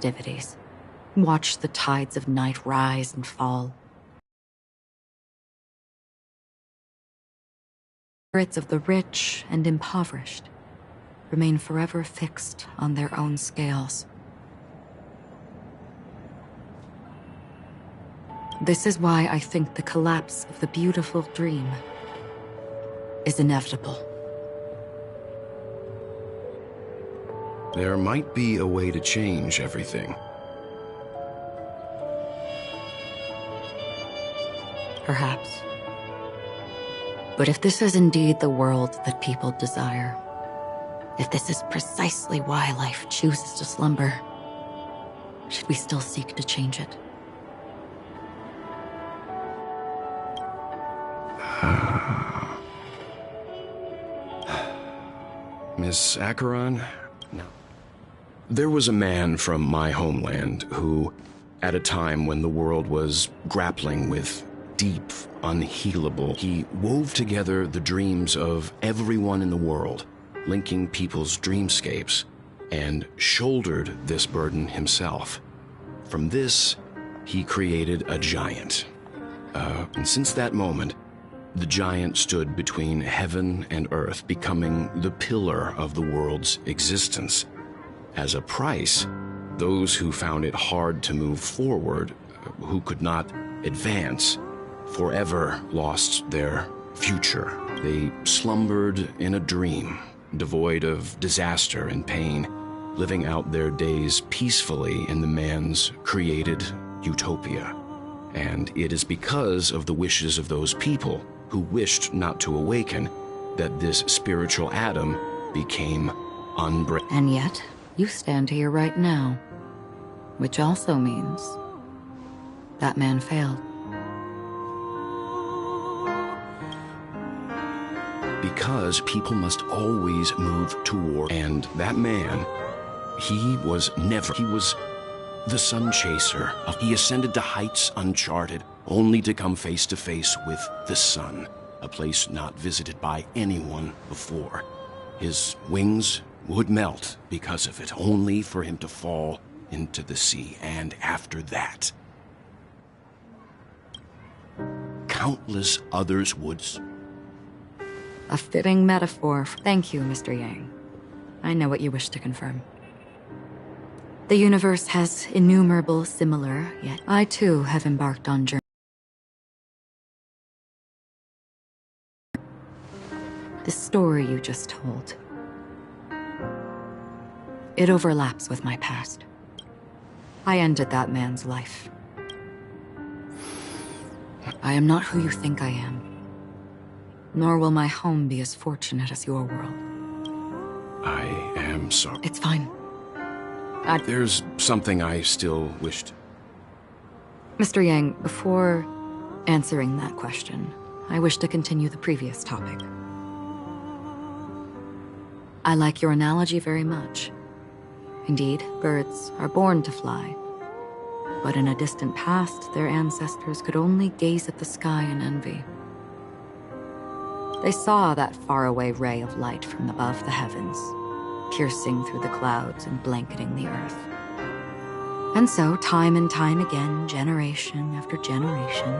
festivities. Watch the tides of night rise and fall. Spirits of the rich and impoverished remain forever fixed on their own scales. This is why I think the collapse of the beautiful dream is inevitable. There might be a way to change everything. Perhaps. But if this is indeed the world that people desire, if this is precisely why life chooses to slumber, should we still seek to change it? Miss Acheron? No. There was a man from my homeland who, at a time when the world was grappling with deep, unhealable, he wove together the dreams of everyone in the world, linking people's dreamscapes, and shouldered this burden himself. From this, he created a giant. And since that moment, the giant stood between heaven and earth, becoming the pillar of the world's existence. As a price, those who found it hard to move forward, who could not advance, forever lost their future. They slumbered in a dream, devoid of disaster and pain, living out their days peacefully in the man's created utopia. And it is because of the wishes of those people who wished not to awaken that this spiritual Adam became unbreakable. And yet, you stand here right now, which also means that man failed. Because people must always move toward, and that man, he was the sun chaser. He ascended to heights uncharted, only to come face to face with the sun, a place not visited by anyone before. His wings would melt because of it, only for him to fall into the sea. And after that, countless others would. A fitting metaphor. Thank you, Mr. Yang. I know what you wish to confirm. The universe has innumerable similar, yet I too have embarked on journey. The story you just told, it overlaps with my past. I ended that man's life. I am not who you think I am, nor will my home be as fortunate as your world. I am sorry. It's fine. There's something I still wished. Mr. Yang, before answering that question, I wish to continue the previous topic. I like your analogy very much. Indeed, birds are born to fly. But in a distant past, their ancestors could only gaze at the sky in envy. They saw that faraway ray of light from above the heavens, piercing through the clouds and blanketing the earth. And so, time and time again, generation after generation,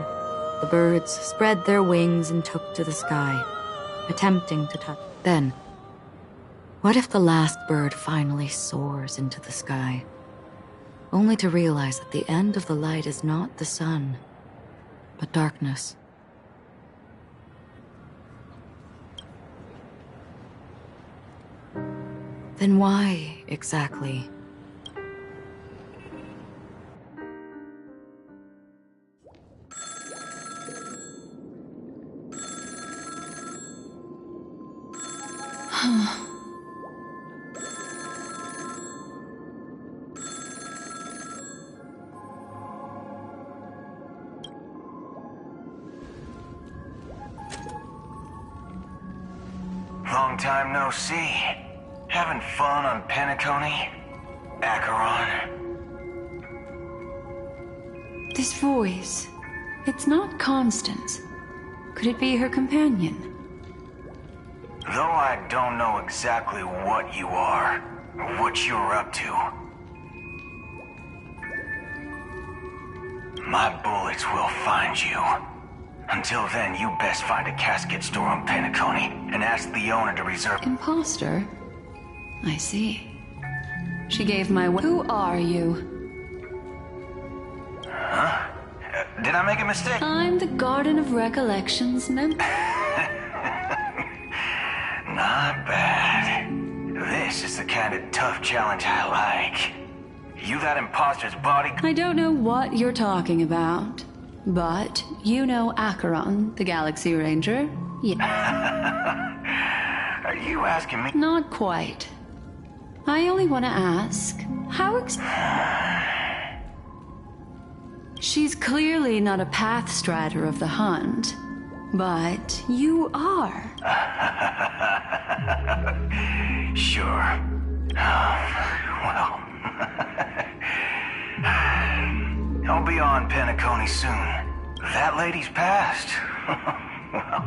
the birds spread their wings and took to the sky, attempting to touch. Then, what if the last bird finally soars into the sky, only to realize that the end of the light is not the sun, but darkness? Then why, exactly? Long time no see. Having fun on Penacony? Acheron? This voice, it's not Constance. Could it be her companion? Though I don't know exactly what you are, or what you're up to, my bullets will find you. Until then, you best find a casket store on Penacony and ask the owner to reserve... Imposter? I see. She gave my... Who are you? Huh? Did I make a mistake? I'm the Garden of Recollections member. Not bad. This is the kind of tough challenge I like. You that imposter's body... I don't know what you're talking about, but you know Acheron, the Galaxy Ranger? Yeah. Are you asking me? Not quite. I only want to ask, how She's clearly not a path strider of the hunt, but you are. Sure. Well... I'll be on Penacony soon. That lady's passed. Well,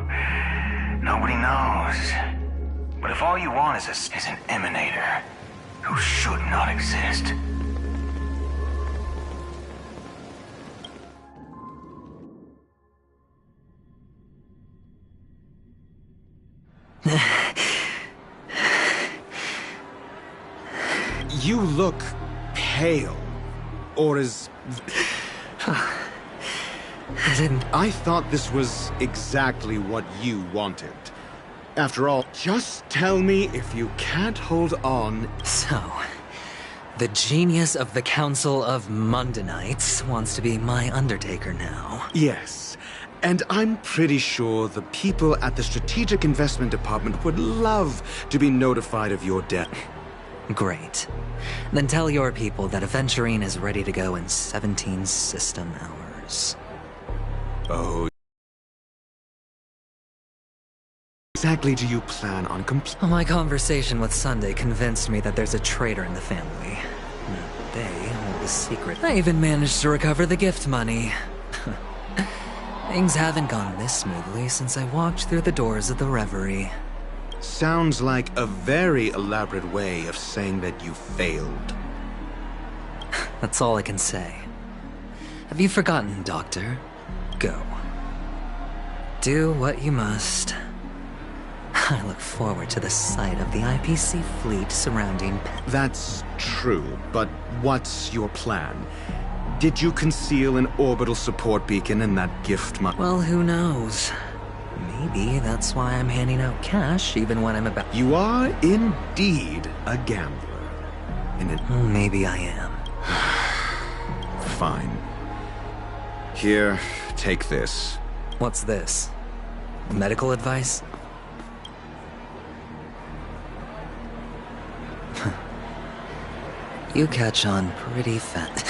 nobody knows. But if all you want is an emanator who should not exist... You look pale. Or as... I thought this was exactly what you wanted. After all, just tell me if you can't hold on. So, the genius of the Council of Mundanites wants to be my Undertaker now. Yes, and I'm pretty sure the people at the Strategic Investment Department would love to be notified of your death. Great. Then tell your people that Aventurine is ready to go in 17 system hours. Oh. Exactly do you plan on My conversation with Sunday convinced me that there's a traitor in the family. That they hold the secret. I even managed to recover the gift money. Things haven't gone this smoothly since I walked through the doors of the Reverie. Sounds like a very elaborate way of saying that you failed. That's all I can say. Have you forgotten, Doctor? Go. Do what you must. I look forward to the sight of the IPC fleet surrounding... That's true, but what's your plan? Did you conceal an orbital support beacon in that gift Well, who knows? Maybe that's why I'm handing out cash even when I'm about... You are indeed a gambler. Maybe I am. Fine. Here, take this. What's this? Medical advice? You catch on pretty fast.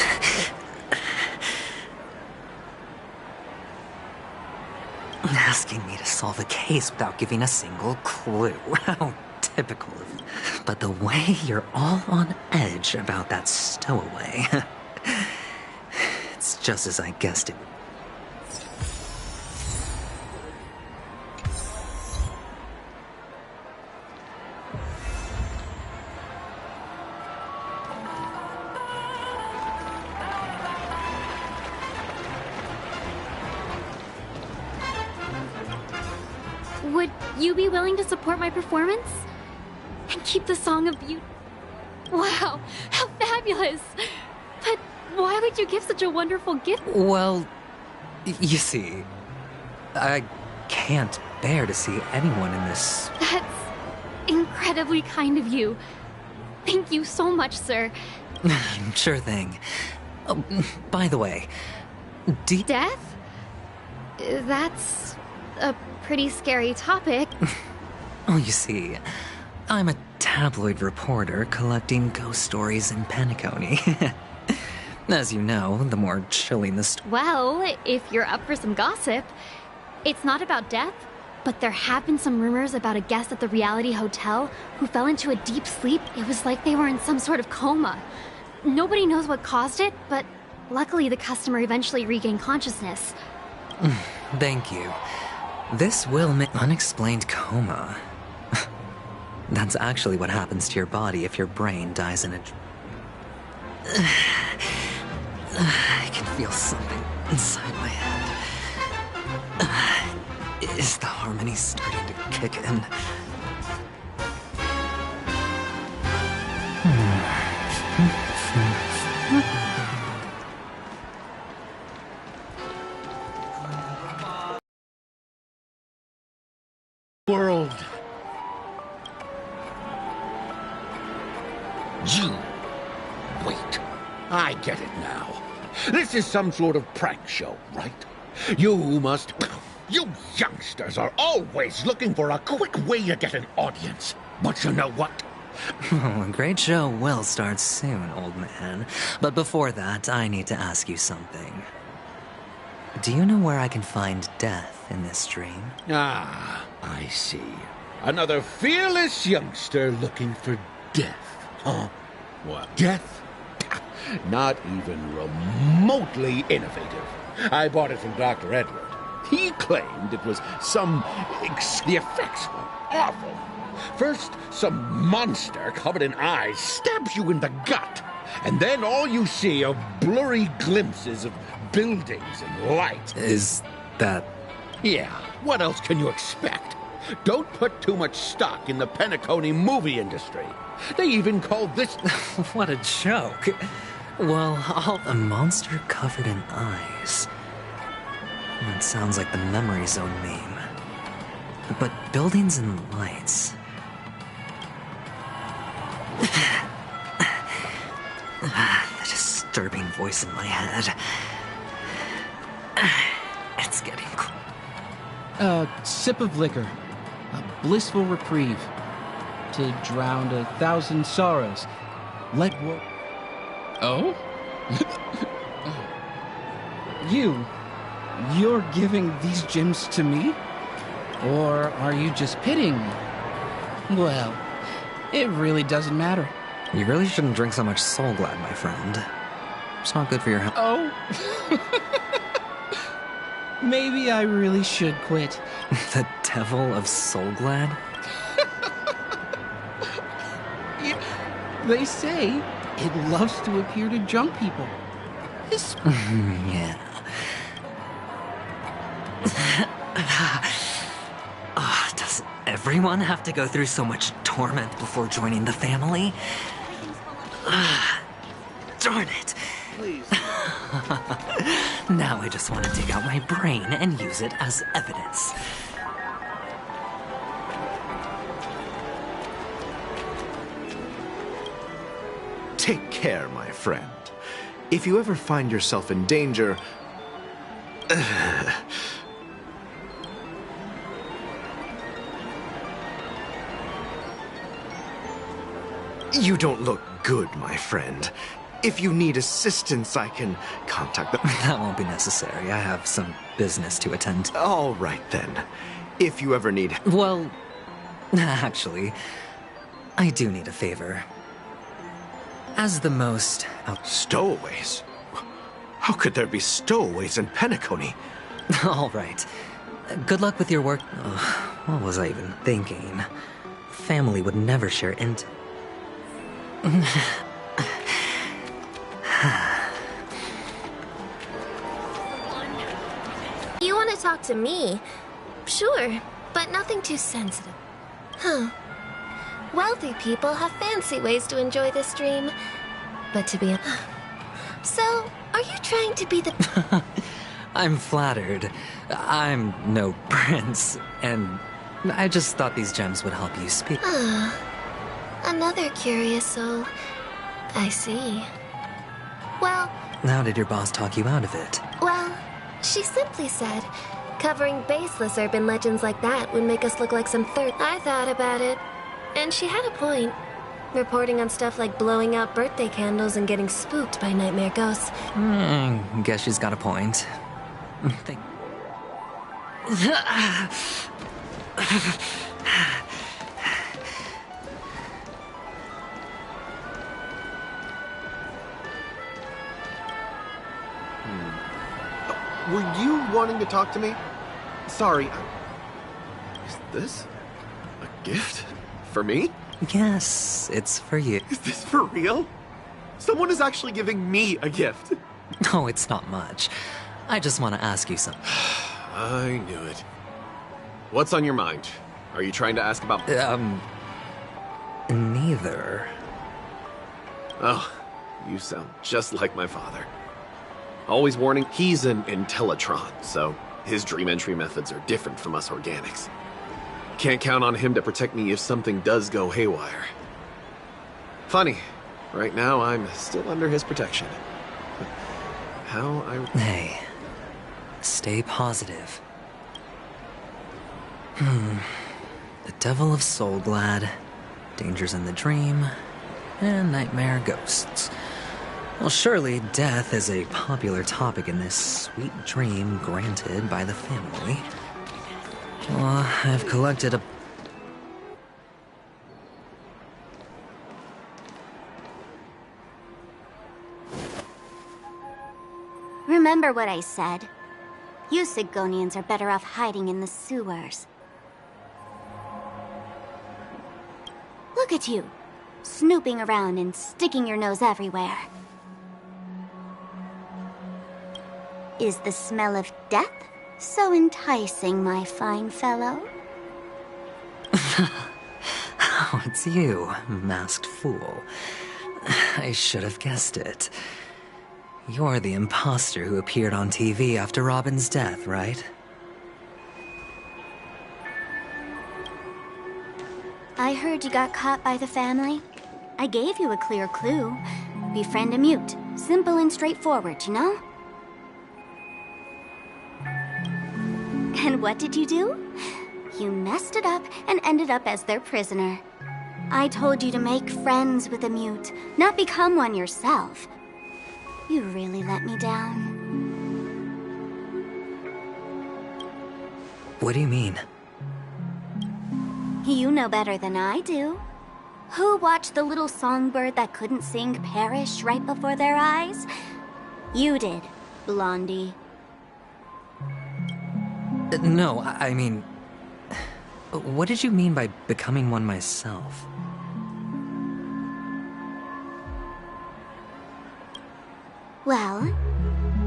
Asking me to solve a case without giving a single clue. How typical of you. But the way you're all on edge about that stowaway... It's just as I guessed it would. Would you be willing to support my performance? And keep the Song of Beauty? Wow, how fabulous! But why would you give such a wonderful gift? Well, you see, I can't bear to see anyone in this... That's incredibly kind of you. Thank you so much, sir. Sure thing. Oh, by the way, Death? That's a pretty scary topic. Oh, you see, I'm a tabloid reporter collecting ghost stories in Penacony. As you know, the more chilling the Well, if you're up for some gossip, it's not about death, but there have been some rumors about a guest at the Reality Hotel who fell into a deep sleep. It was like they were in some sort of coma. Nobody knows what caused it, but luckily the customer eventually regained consciousness. Thank you. This will make unexplained coma. That's actually what happens to your body if your brain dies in a... I can feel something harmony's starting to kick in. World. You. Wait. I get it now. This is some sort of prank show, right? You must... You youngsters are always looking for a quick way to get an audience. But you know what? Oh, a great show will start soon, old man. But before that, I need to ask you something. Do you know where I can find death in this dream? Ah, I see. Another fearless youngster looking for death, huh? What? Death? Not even remotely innovative. I bought it from Dr. Edward. He claimed it was some... The effects were awful. First, some monster covered in eyes stabs you in the gut. And then all you see are blurry glimpses of buildings and light. Is that... Yeah, what else can you expect? Don't put too much stock in the Penacony movie industry. They even call this... What a joke. Well, a monster covered in eyes. That sounds like the Memory Zone meme. But buildings and lights... The disturbing voice in my head. It's getting close. A sip of liquor. A blissful reprieve. To drown 1,000 sorrows. Let wo... Oh? You're giving these gems to me? Or are you just pitying me? Well, it really doesn't matter. You really shouldn't drink so much Soul Glad, my friend. It's not good for your health. Oh? Maybe I really should quit. The devil of Soul Glad? They say it loves to appear to drunk people. Yeah. Does everyone have to go through so much torment before joining the family? Darn it. Please. Now I just want to dig out my brain and use it as evidence. Take care, my friend. If you ever find yourself in danger... You don't look good, my friend. If you need assistance, I can contact the... That won't be necessary. I have some business to attend to. All right, then. If you ever need... Well, actually, I do need a favor. As the most... Stowaways? How could there be stowaways in Penacony? All right. Good luck with your work. What was I even thinking? Family would never share into... You want to talk to me? Sure, but nothing too sensitive. Huh. Wealthy people have fancy ways to enjoy this dream. But to be... So, are you trying to be the... I'm flattered. I'm no prince, and I just thought these gems would help you speak. Another curious soul. I see. Well... How did your boss talk you out of it? Well, she simply said, covering baseless urban legends like that would make us look like some third... I thought about it, and she had a point. Reporting on stuff like blowing out birthday candles and getting spooked by nightmare ghosts. Guess she's got a point. Thank... Were you wanting to talk to me? Sorry. Is this a gift for me? Yes, it's for you. Is this for real? Someone is actually giving me a gift. No, it's not much. I just want to ask you something. I knew it. What's on your mind? Are you trying to ask about... Neither. Oh, you sound just like my father. Always warning, he's an Intellitron, so his dream entry methods are different from us organics. Can't count on him to protect me if something does go haywire. Funny, right now I'm still under his protection. How I... Hey, stay positive. The Devil of Soulglad, Dangers in the Dream, and Nightmare Ghosts. Well, surely death is a popular topic in this sweet dream granted by the family. Well, I've collected a... Remember what I said. You Sigonians are better off hiding in the sewers. Look at you, snooping around and sticking your nose everywhere. Is the smell of death so enticing, my fine fellow? Oh, it's you, masked fool. I should have guessed it. You're the imposter who appeared on TV after Robin's death, right? I heard you got caught by the family. I gave you a clear clue. Befriend a mute. Simple and straightforward, you know? And what did you do? You messed it up and ended up as their prisoner. I told you to make friends with a mute, not become one yourself. You really let me down. What do you mean? You know better than I do. Who watched the little songbird that couldn't sing perish right before their eyes? You did, Blondie. No, I mean... What did you mean by becoming one myself? Well,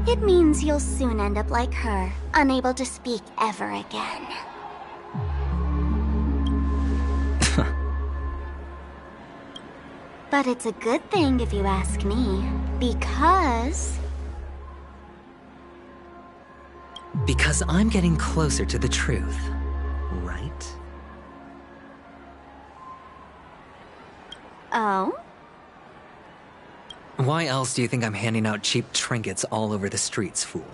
it means you'll soon end up like her, unable to speak ever again. But it's a good thing if you ask me, because... Because I'm getting closer to the truth, right? Oh? Why else do you think I'm handing out cheap trinkets all over the streets, fool?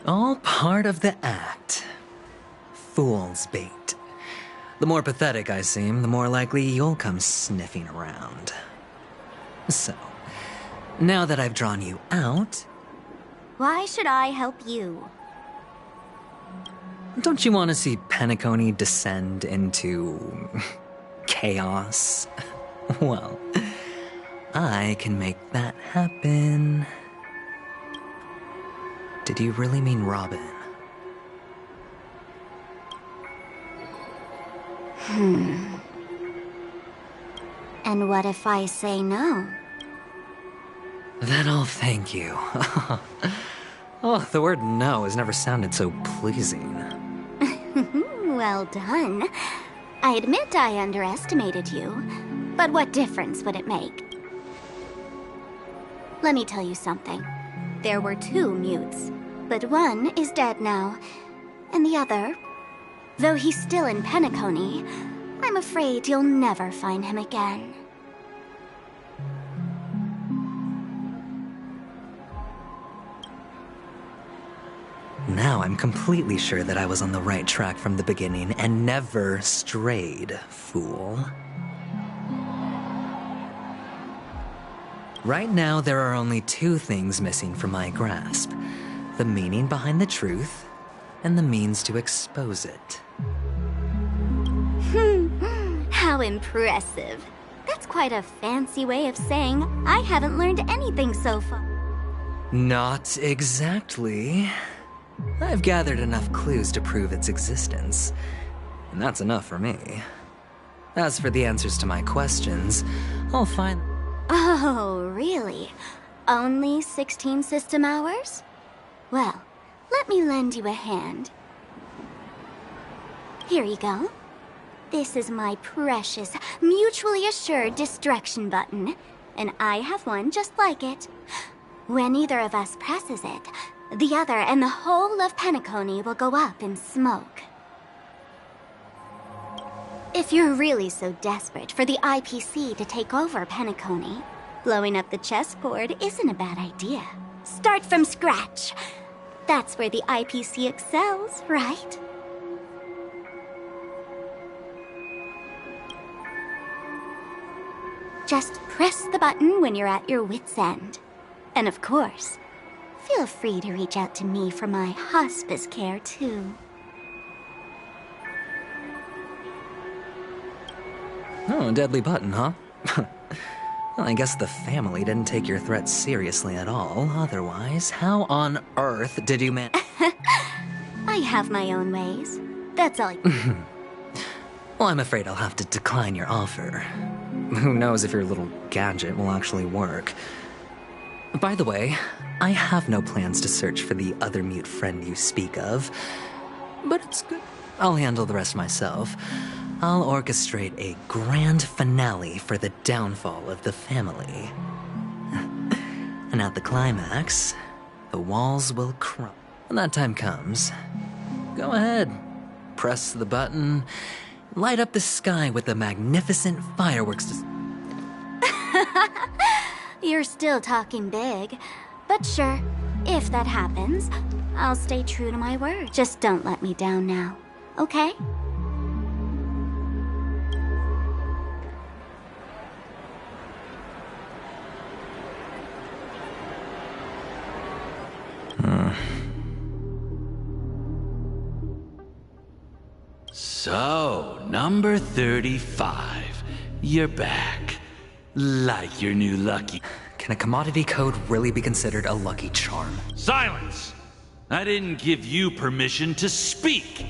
All part of the act. Fool's bait. The more pathetic I seem, the more likely you'll come sniffing around. So, now that I've drawn you out... Why should I help you? Don't you want to see Penacony descend into... chaos? Well, I can make that happen. Did you really mean Robin? And what if I say no? Then I'll thank you. Oh, the word no has never sounded so pleasing. Well done. I admit I underestimated you, but what difference would it make? Let me tell you something. There were 2 mutes, but one is dead now, and the other, though he's still in Penacony, I'm afraid you'll never find him again. Now I'm completely sure that I was on the right track from the beginning and never strayed, fool. Right now, there are only 2 things missing from my grasp. The meaning behind the truth, and the means to expose it. How impressive. That's quite a fancy way of saying I haven't learned anything so far. Not exactly. I've gathered enough clues to prove its existence, and that's enough for me. As for the answers to my questions, I'll find... Oh, really? Only 16 system hours? Well, Let me lend you a hand. Here you go. This is my precious, mutually assured distraction button, and I have one just like it. When either of us presses it, the other and the whole of Penacony will go up in smoke. If you're really so desperate for the IPC to take over Penacony, blowing up the chessboard isn't a bad idea. Start from scratch. That's where the IPC excels, right? Just press the button when you're at your wit's end. And of course, feel free to reach out to me for my hospice care, too. Oh, deadly button, huh? Well, I guess the family didn't take your threat seriously at all. Otherwise, how on earth did you I have my own ways. That's all. Well, I'm afraid I'll have to decline your offer. Who knows if your little gadget will actually work. By the way, I have no plans to search for the other mute friend you speak of. But it's good. I'll handle the rest myself. I'll orchestrate a grand finale for the downfall of the family. And at the climax, the walls will crumble. When that time comes, go ahead. Press the button. Light up the sky with the magnificent fireworks. You're still talking big. But sure, if that happens, I'll stay true to my word. Just don't let me down now, okay? So, number 35. You're back. Like your new lucky. Can a commodity code really be considered a lucky charm? Silence! I didn't give you permission to speak.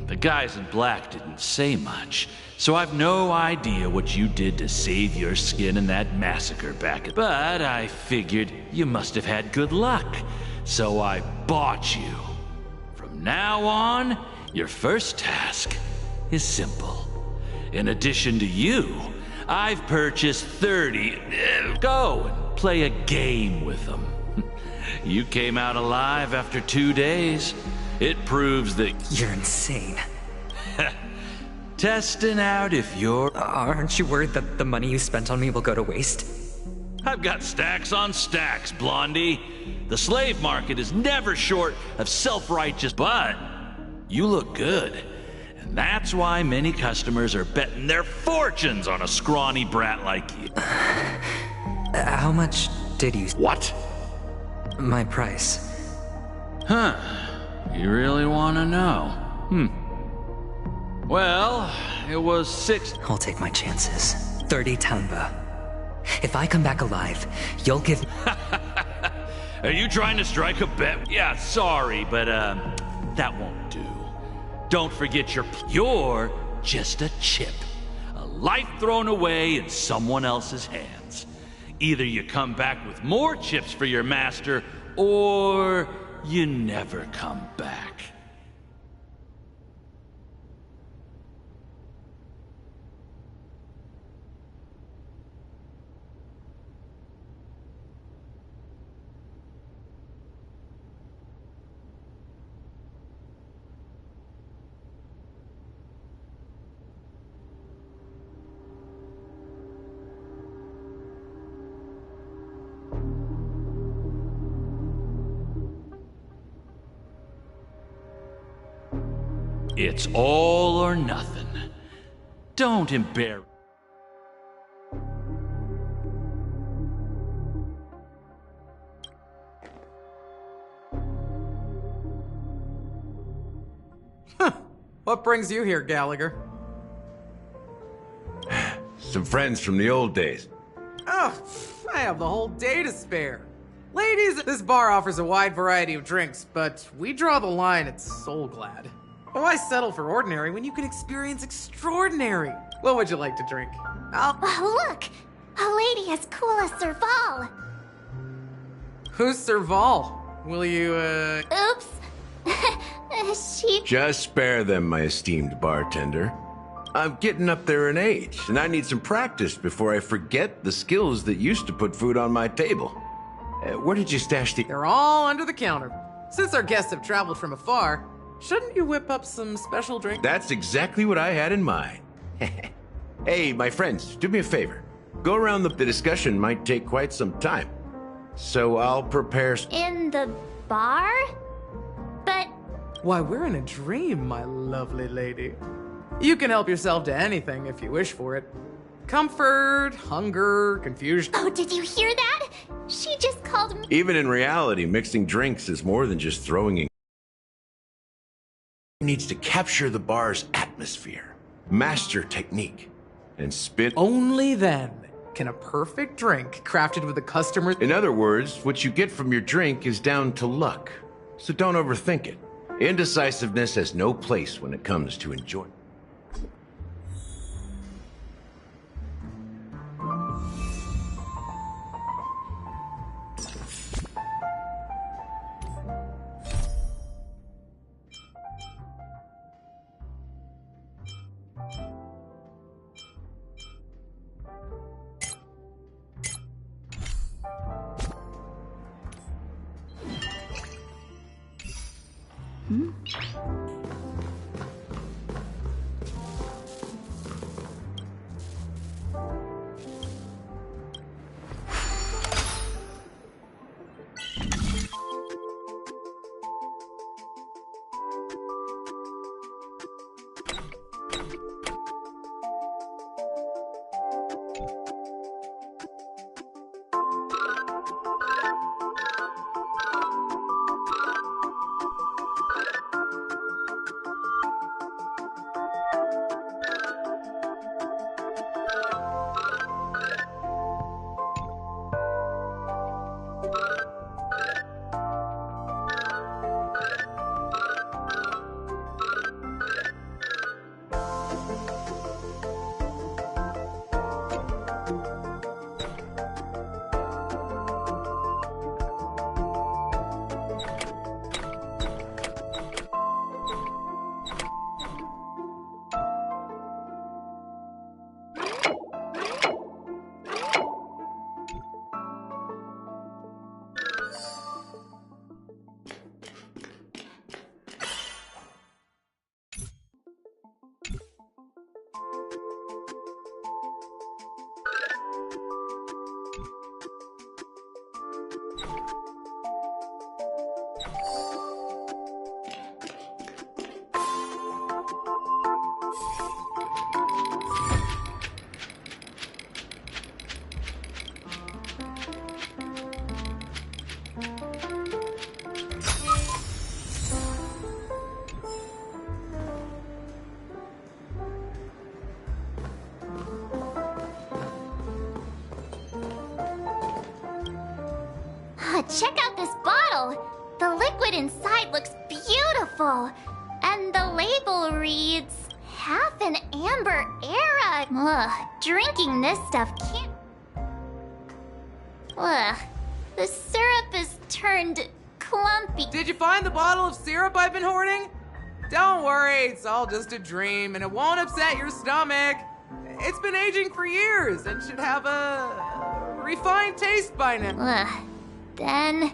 The guys in black didn't say much, so I've no idea what you did to save your skin in that massacre back at. But I figured you must have had good luck, so I bought you. From now on, your first task is simple. In addition to you, I've purchased 30. Go and play a game with them. You came out alive after 2 days. It proves that you're insane. Testing out if you're... Aren't you worried that the money you spent on me will go to waste? I've got stacks on stacks, Blondie. The slave market is never short of self-righteous, but you look good. And that's why many customers are betting their fortunes on a scrawny brat like you. How much did you... What? My price. Huh. You really want to know? Well, it was 6... I'll take my chances. 30 Tanba. If I come back alive, you'll give... Are you trying to strike a bet? Yeah, sorry, but that won't do. Don't forget you're just a chip. A life thrown away in someone else's hands. Either you come back with more chips for your master, or you never come back. It's all or nothing. Don't embarrass. What brings you here, Gallagher? Some friends from the old days. Oh, I have the whole day to spare. Ladies, this bar offers a wide variety of drinks, but we draw the line at Soul Glad. Why settle for ordinary when you can experience extraordinary? What would you like to drink? Oh, look! A lady as cool as Serval! Who's Serval? Will you, Oops. She... Just spare them, my esteemed bartender. I'm getting up there in age, and I need some practice before I forget the skills that used to put food on my table. Where did you stash the... They're all under the counter. Since our guests have traveled from afar, shouldn't you whip up some special drink? That's exactly what I had in mind. Hey, my friends, do me a favor. Go around the discussion might take quite some time. So I'll prepare... In the bar? But... Why, we're in a dream, my lovely lady. You can help yourself to anything if you wish for it. Comfort, hunger, confusion. Oh, did you hear that? She just called me... Even in reality, mixing drinks is more than just throwing in... Needs to capture the bar's atmosphere, master technique, and spit... Only then can a perfect drink crafted with the customer's... In other words, what you get from your drink is down to luck. So don't overthink it. Indecisiveness has no place when it comes to enjoyment. Check out this bottle! The liquid inside looks beautiful. And the label reads... Half an amber era. Ugh, drinking this stuff can't... Ugh, the syrup is turned clumpy. Did you find the bottle of syrup I've been hoarding? Don't worry, it's all just a dream and it won't upset your stomach. It's been aging for years and should have a refined taste by now. Ugh, then...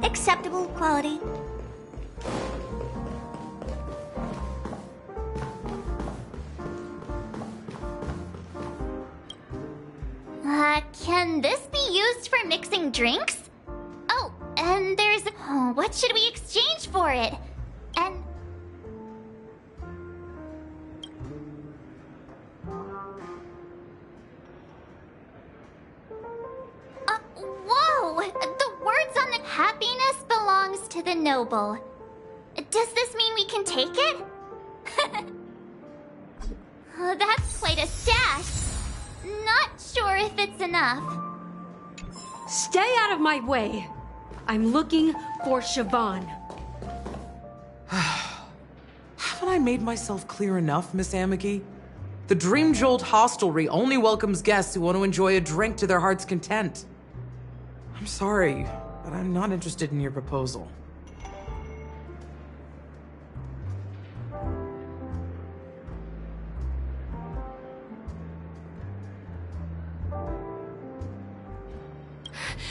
acceptable quality. bring drinks? Oh, and there's... Oh, what should we exchange for it? And... whoa! The words on the... Happiness belongs to the noble. Does this mean we can take it? That's quite a stash. Not sure if it's enough. Stay out of my way. I'm looking for Siobhan. Haven't I made myself clear enough, Miss Amagi? The Dream Jolt hostelry only welcomes guests who want to enjoy a drink to their heart's content. I'm sorry, but I'm not interested in your proposal.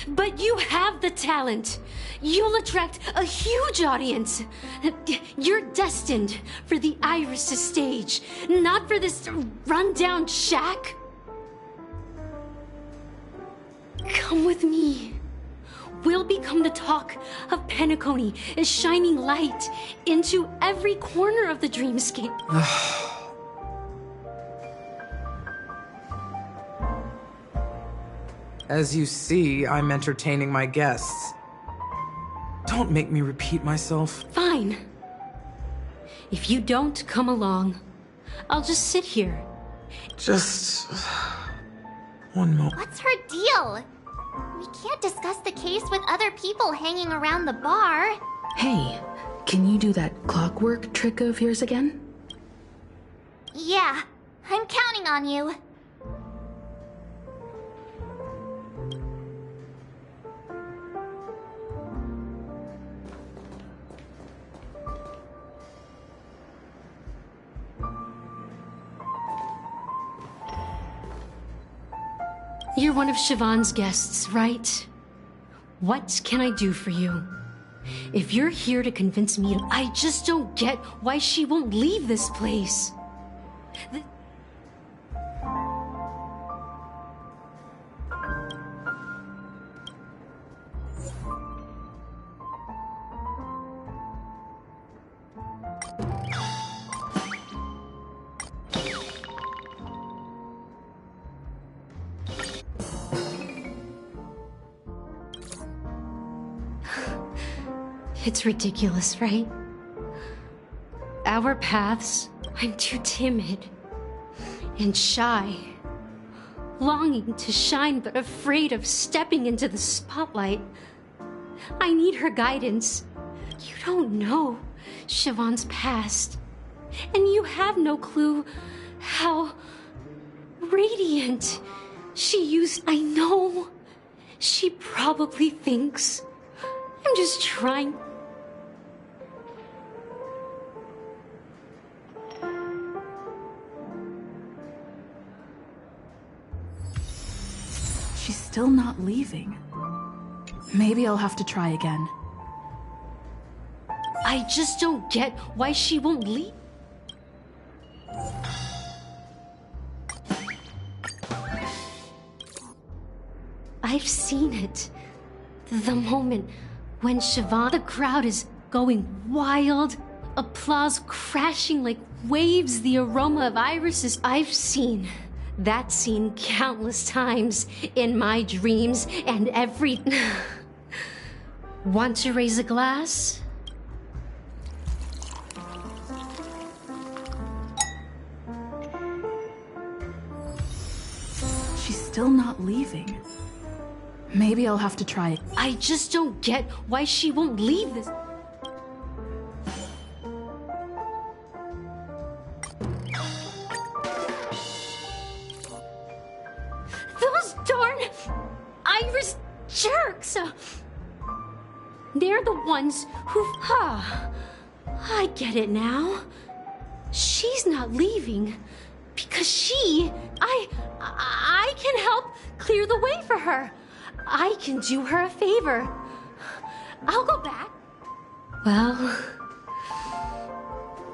But you have the talent. You'll attract a huge audience. You're destined for the Iris' stage, not for this rundown shack. Come with me. We'll become the talk of Penacony, a shining light into every corner of the dreamscape. As you see, I'm entertaining my guests. Don't make me repeat myself. Fine. If you don't come along, I'll just sit here. Just... one moment. What's her deal? We can't discuss the case with other people hanging around the bar. Hey, can you do that clockwork trick of yours again? Yeah, I'm counting on you. You're one of Siobhan's guests, right? What can I do for you? If you're here to convince me to... I just don't get why she won't leave this place. It's ridiculous, right? Our paths, I'm too timid and shy, longing to shine but afraid of stepping into the spotlight. I need her guidance. You don't know Siobhan's past, and you have no clue how radiant she used. I know she probably thinks I'm just trying. She's still not leaving. Maybe I'll have to try again. I just don't get why she won't leave. I've seen it. The moment when Siobhan, the crowd is going wild, applause crashing like waves, the aroma of irises. I've seen that scene countless times in my dreams and every... Want to raise a glass? She's still not leaving. Maybe I'll have to try it. I just don't get why she won't leave this. Those darn Iris jerks! They're the ones who... I get it now. She's not leaving because I can help clear the way for her. I can do her a favor. I'll go back. Well,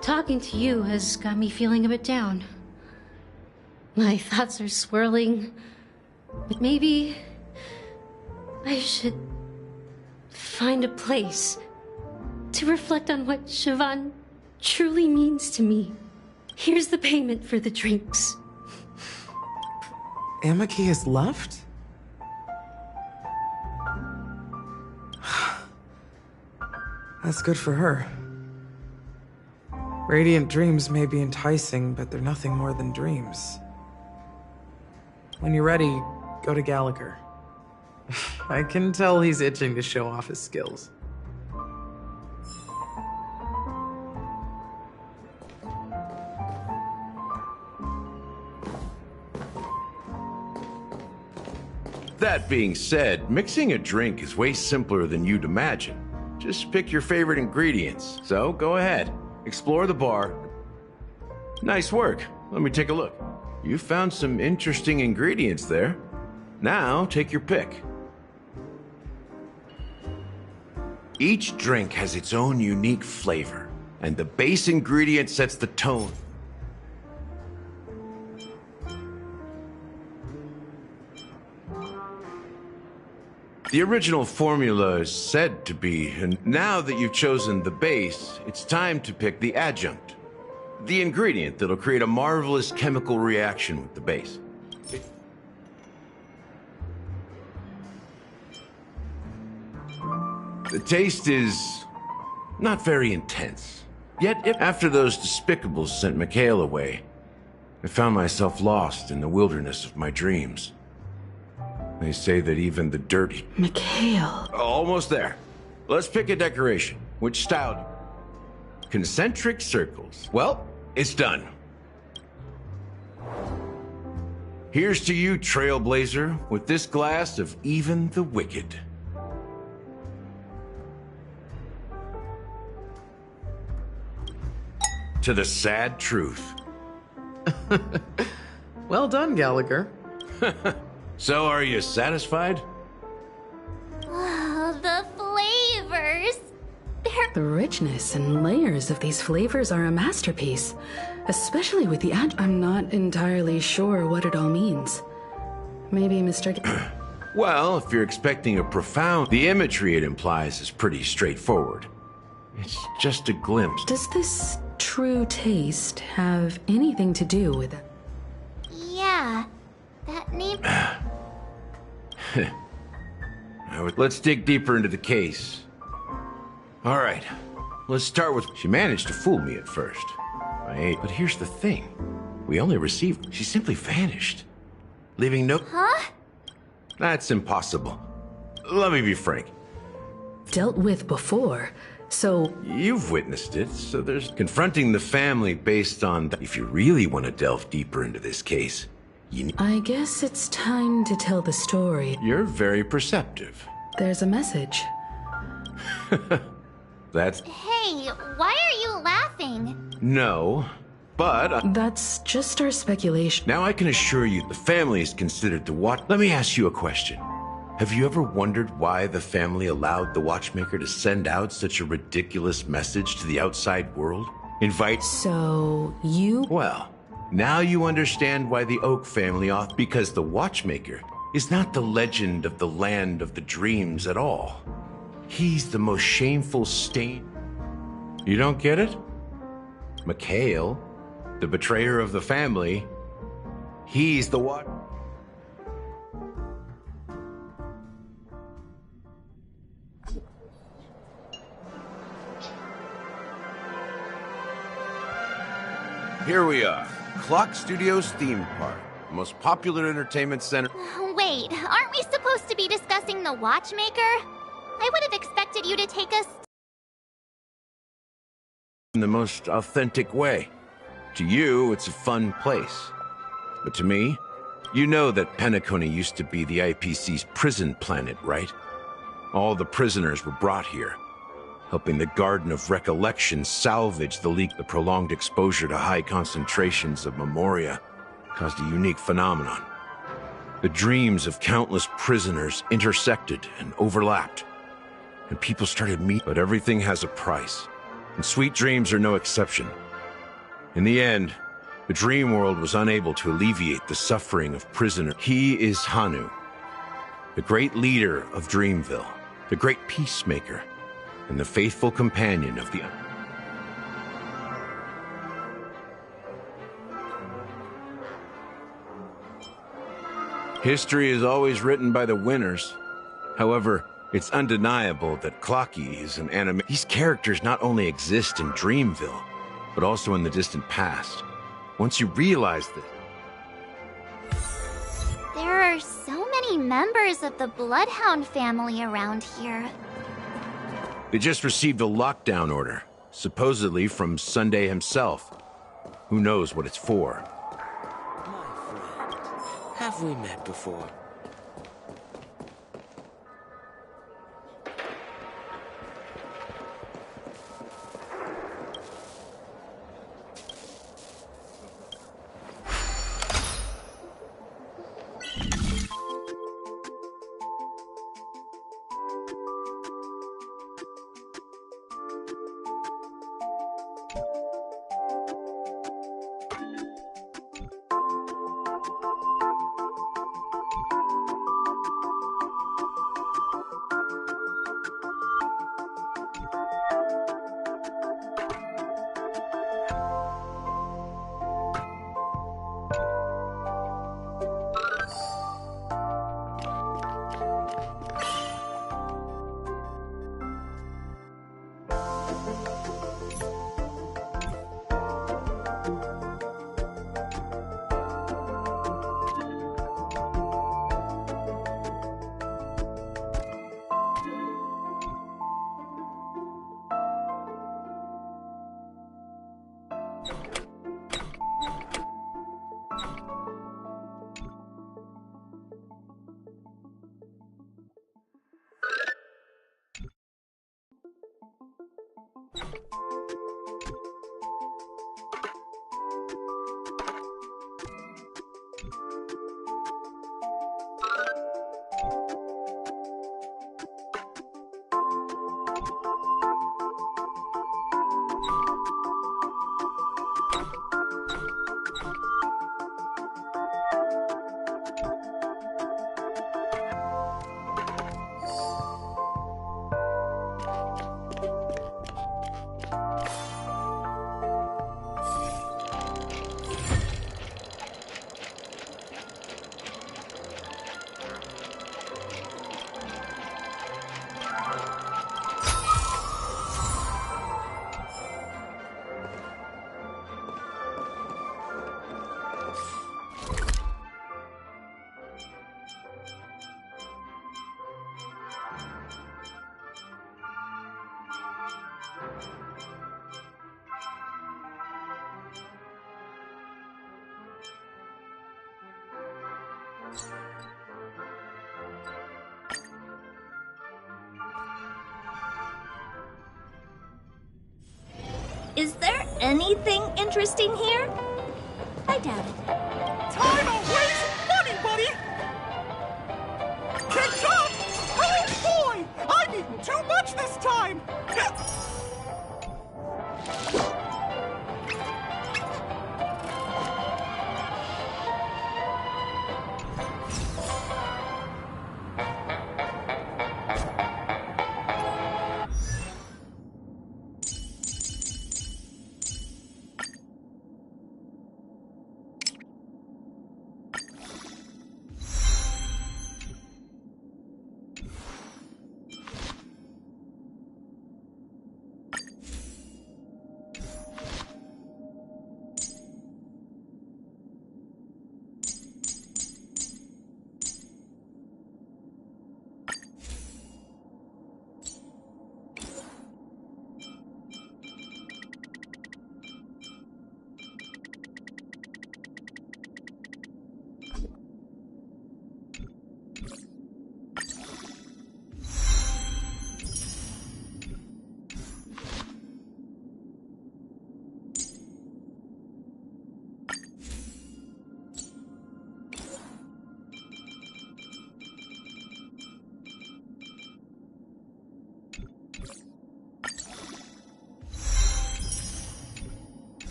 talking to you has got me feeling a bit down. My thoughts are swirling, but maybe I should find a place to reflect on what Siobhan truly means to me. Here's the payment for the drinks. Amaki has left? That's good for her. Radiant dreams may be enticing, but they're nothing more than dreams. When you're ready, go to Gallagher. I can tell he's itching to show off his skills. That being said, mixing a drink is way simpler than you'd imagine. Just pick your favorite ingredients. So, go ahead. Explore the bar. Nice work. Let me take a look. You found some interesting ingredients there. Now, take your pick. Each drink has its own unique flavor, and the base ingredient sets the tone. The original formula is said to be, and now that you've chosen the base, it's time to pick the adjunct. The ingredient that'll create a marvelous chemical reaction with the base. The taste is not very intense. Yet, after those despicables sent Mikhail away, I found myself lost in the wilderness of my dreams. They say that even the dirty... Mikhail. Almost there. Let's pick a decoration. Which style? Concentric circles. Well, it's done. Here's to you, Trailblazer, with this glass of even the wicked. To the sad truth. Well done, Gallagher. So, are you satisfied? Oh, the flavors! The richness and layers of these flavors are a masterpiece. Especially with the I'm not entirely sure what it all means. Maybe Mr. Well, if you're expecting a profound... The imagery it implies is pretty straightforward. It's just a glimpse. Does this true taste have anything to do with it? Yeah, that name... Let's dig deeper into the case. All right, let's start with... She managed to fool me at first. But here's the thing. We only received... She simply vanished. Leaving no... Huh? That's impossible. Let me be frank. Dealt with before, so... You've witnessed it, so there's... Confronting the family based on... If you really want to delve deeper into this case, you need... I guess it's time to tell the story. You're very perceptive. There's a message. That's... Hey, why are you laughing? No, but... That's just our speculation. Now I can assure you the family is considered the watch... Let me ask you a question. Have you ever wondered why the family allowed the watchmaker to send out such a ridiculous message to the outside world? Invite... So, you... Well, now you understand why the Oak family off... Because the watchmaker is not the legend of the land of the dreams at all. He's the most shameful stain... You don't get it? Mikhail, the betrayer of the family, he's the what? Here we are, Clock Studios theme park, the most popular entertainment center. Wait, aren't we supposed to be discussing the watchmaker? I would have expected you to take us... In the most authentic way. To you, it's a fun place. But to me, you know that Penacony used to be the IPC's prison planet, right? All the prisoners were brought here, helping the Garden of Recollection salvage the leak. The prolonged exposure to high concentrations of memoria caused a unique phenomenon. The dreams of countless prisoners intersected and overlapped, and people started meeting. But everything has a price. And sweet dreams are no exception. In the end, the dream world was unable to alleviate the suffering of prisoners. He is Hanu, the great leader of Dreamville, the great peacemaker, and the faithful companion of the... History is always written by the winners. However, it's undeniable that Clocky is an anime. These characters not only exist in Dreamville, but also in the distant past. Once you realize that... There are so many members of the Bloodhound family around here. They just received a lockdown order, supposedly from Sunday himself. Who knows what it's for? Have we met before? Is there anything interesting here? I doubt it. Time to waste money, buddy! Catch up! Oh boy! I'm eating too much this time!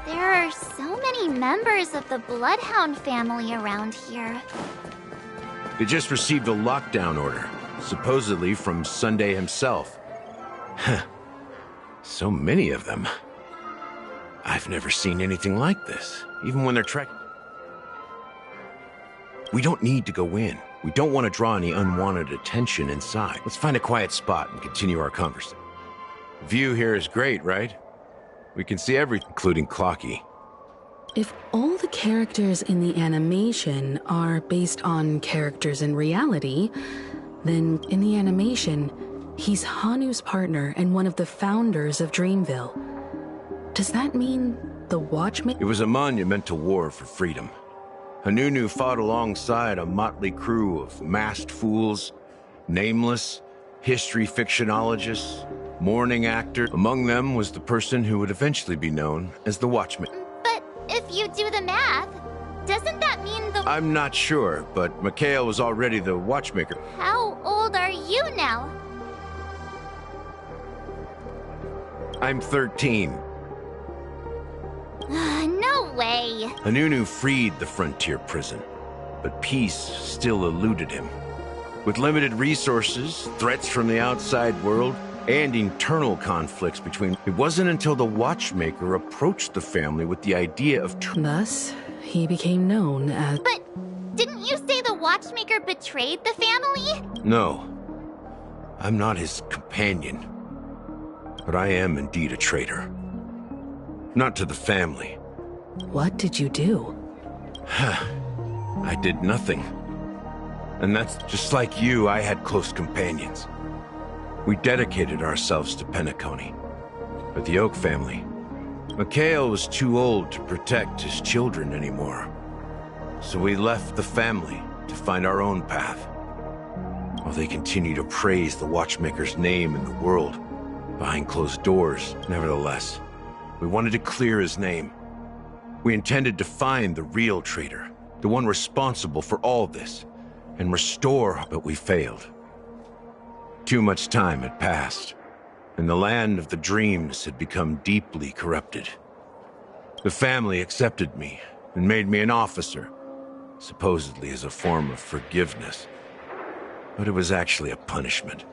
There are so many members of the Bloodhound family around here. They just received a lockdown order, supposedly from Sunday himself. Huh. So many of them. I've never seen anything like this, even when they're tracking. We don't need to go in. We don't want to draw any unwanted attention inside. Let's find a quiet spot and continue our conversation. The view here is great, right? We can see everything, including Clocky. If all the characters in the animation are based on characters in reality, then in the animation, he's Hanu's partner and one of the founders of Dreamville. Does that mean the Watchmaker? It was a monument to war for freedom. Hanunu fought alongside a motley crew of masked fools, nameless, history fictionologists, mourning actors. Among them was the person who would eventually be known as the Watchmaker. But if you do the math, doesn't that mean the... I'm not sure, but Mikhail was already the Watchmaker. How old are you now? I'm 13. No way. Hanunu freed the frontier prison, but peace still eluded him. With limited resources, threats from the outside world, and internal conflicts between... It wasn't until the Watchmaker approached the family with the idea of... Thus, he became known as... But didn't you say the Watchmaker betrayed the family? No. I'm not his companion. But I am indeed a traitor. Not to the family. What did you do? I did nothing. And that's just like you, I had close companions. We dedicated ourselves to Penacony. But the Oak family... Mikhail was too old to protect his children anymore. So we left the family to find our own path. While they continue to praise the Watchmaker's name in the world, behind closed doors, nevertheless, we wanted to clear his name. We intended to find the real traitor, the one responsible for all this, and restore, but we failed. Too much time had passed, and the land of the dreams had become deeply corrupted. The family accepted me and made me an officer, supposedly as a form of forgiveness. But it was actually a punishment.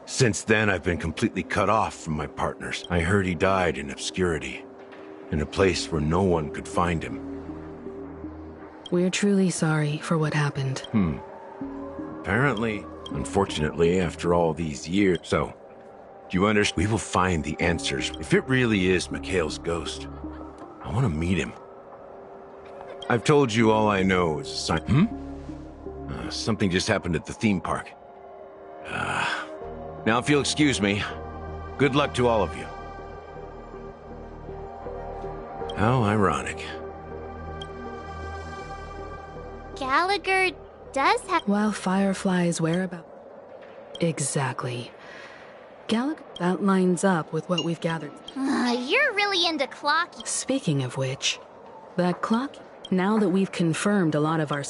Since then, I've been completely cut off from my partners. I heard he died in obscurity, in a place where no one could find him. We're truly sorry for what happened. Apparently, unfortunately, after all these years... So, do you understand? We will find the answers. If it really is Mikhail's ghost, I want to meet him. I've told you all I know is a sign... something just happened at the theme park. Now, if you'll excuse me, good luck to all of you. How ironic. Gallagher does have... While Firefly's whereabouts... Exactly. Gallagher, that lines up with what we've gathered. You're really into Clocky. Speaking of which, that clock, now that we've confirmed a lot of our...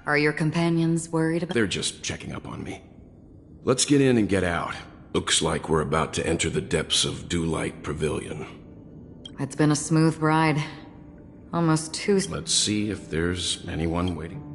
Are your companions worried about... They're just checking up on me. Let's get in and get out. Looks like we're about to enter the depths of Dewlight Pavilion. It's been a smooth ride. Almost too... Let's see if there's anyone waiting.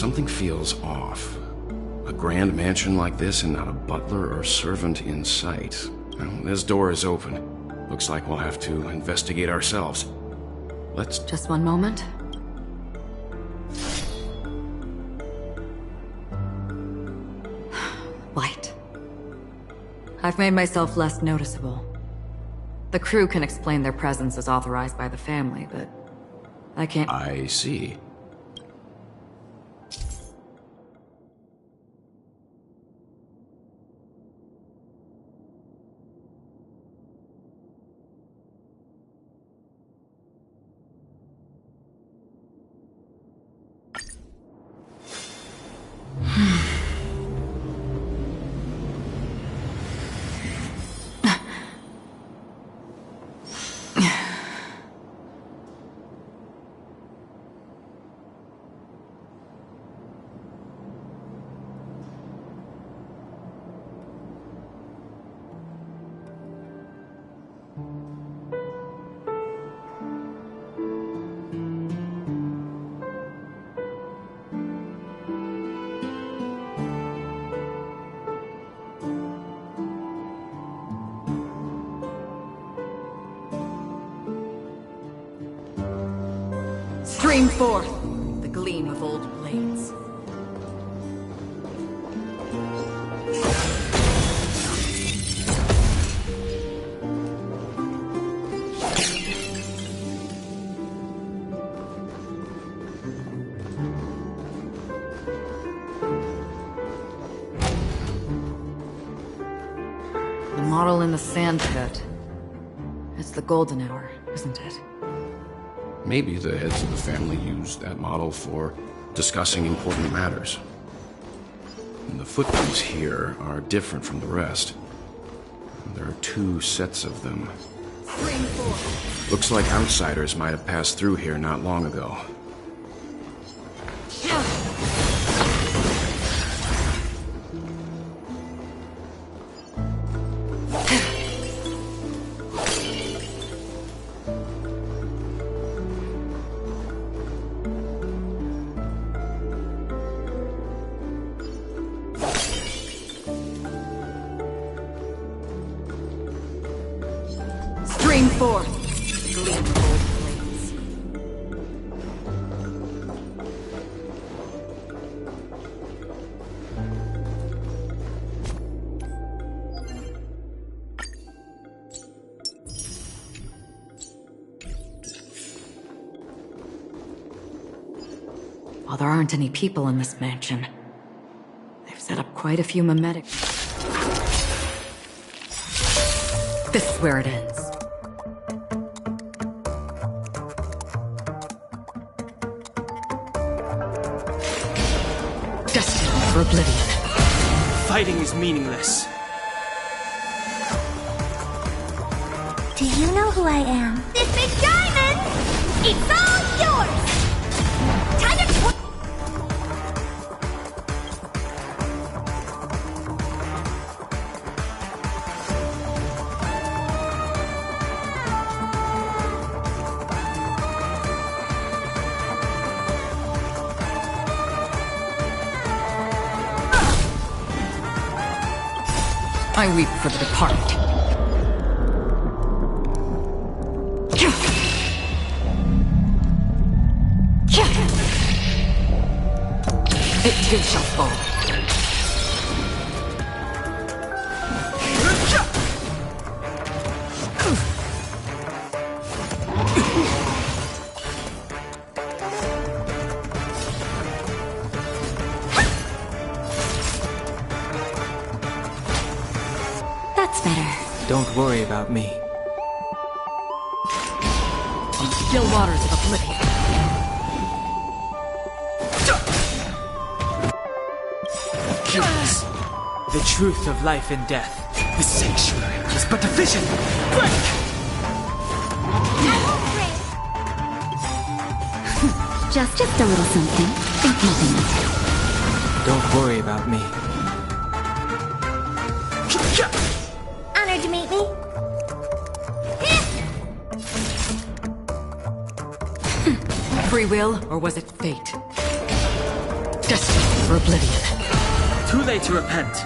Something feels off. A grand mansion like this and not a butler or servant in sight. Well, this door is open. Looks like we'll have to investigate ourselves. Let's... Just one moment. Light. I've made myself less noticeable. The crew can explain their presence as authorized by the family, but I can't... I see. Stream forth the gleam of old blades. The model in the sand pit. It's the golden hour, isn't it? Maybe the heads of the family used that model for discussing important matters. And the footprints here are different from the rest. There are 2 sets of them. Looks like outsiders might have passed through here not long ago. Stream forth the gleam of old blades. While there aren't any people in this mansion, they've set up quite a few mimetic... This is where it ends. Destined for oblivion. Fighting is meaningless. Do you know who I am? This big diamond! It's all yours! Time to... I weep for the departed. It too shall fall. That's better. Don't worry about me. On still waters of oblivion. Curious. The truth of life and death. The sanctuary is but a vision. Break! Just a little something. Think nothing of it. Don't worry about me. Honored to meet me. Free will, or was it fate? Destiny for oblivion. Too late to repent.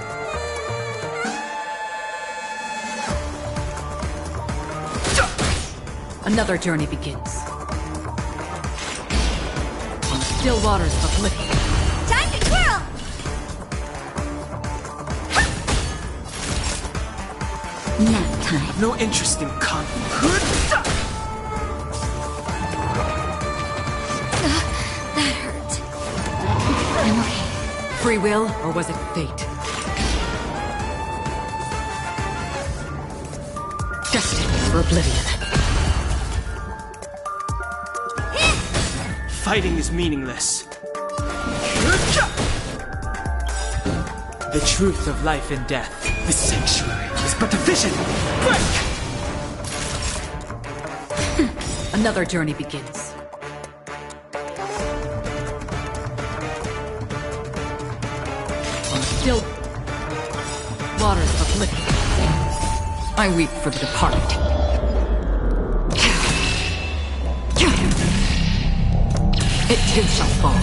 Another journey begins. On the still waters of oblivion. Time to twirl! Nap time. No interest in conflict. That hurt. I'm okay. Free will, or was it fate? Destiny for oblivion. Fighting is meaningless. The truth of life and death. The sanctuary is but a vision. Break! Another journey begins. On the still waters of oblivion. I weep for the departed. It too shall fall.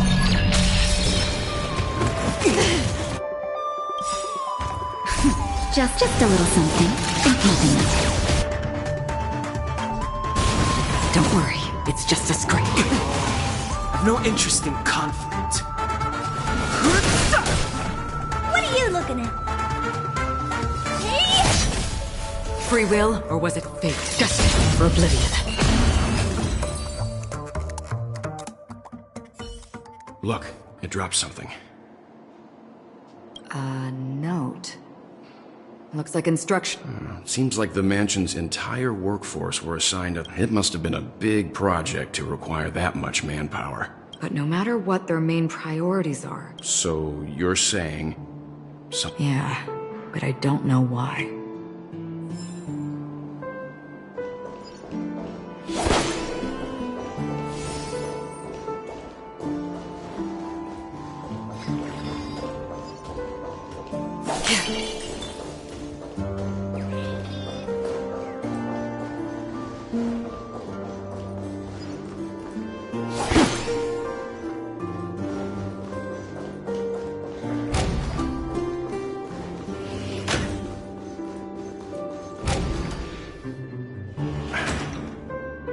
Just a little something. Nothing else. Don't worry, it's just a scrape. I've no interest in conflict. What are you looking at? Free will, or was it fate? Destiny for oblivion. Look, it dropped something. A note. Looks like instruction. Seems like the mansion's entire workforce were assigned a... It must have been a big project to require that much manpower. But no matter what their main priorities are. So you're saying... Yeah, but I don't know why.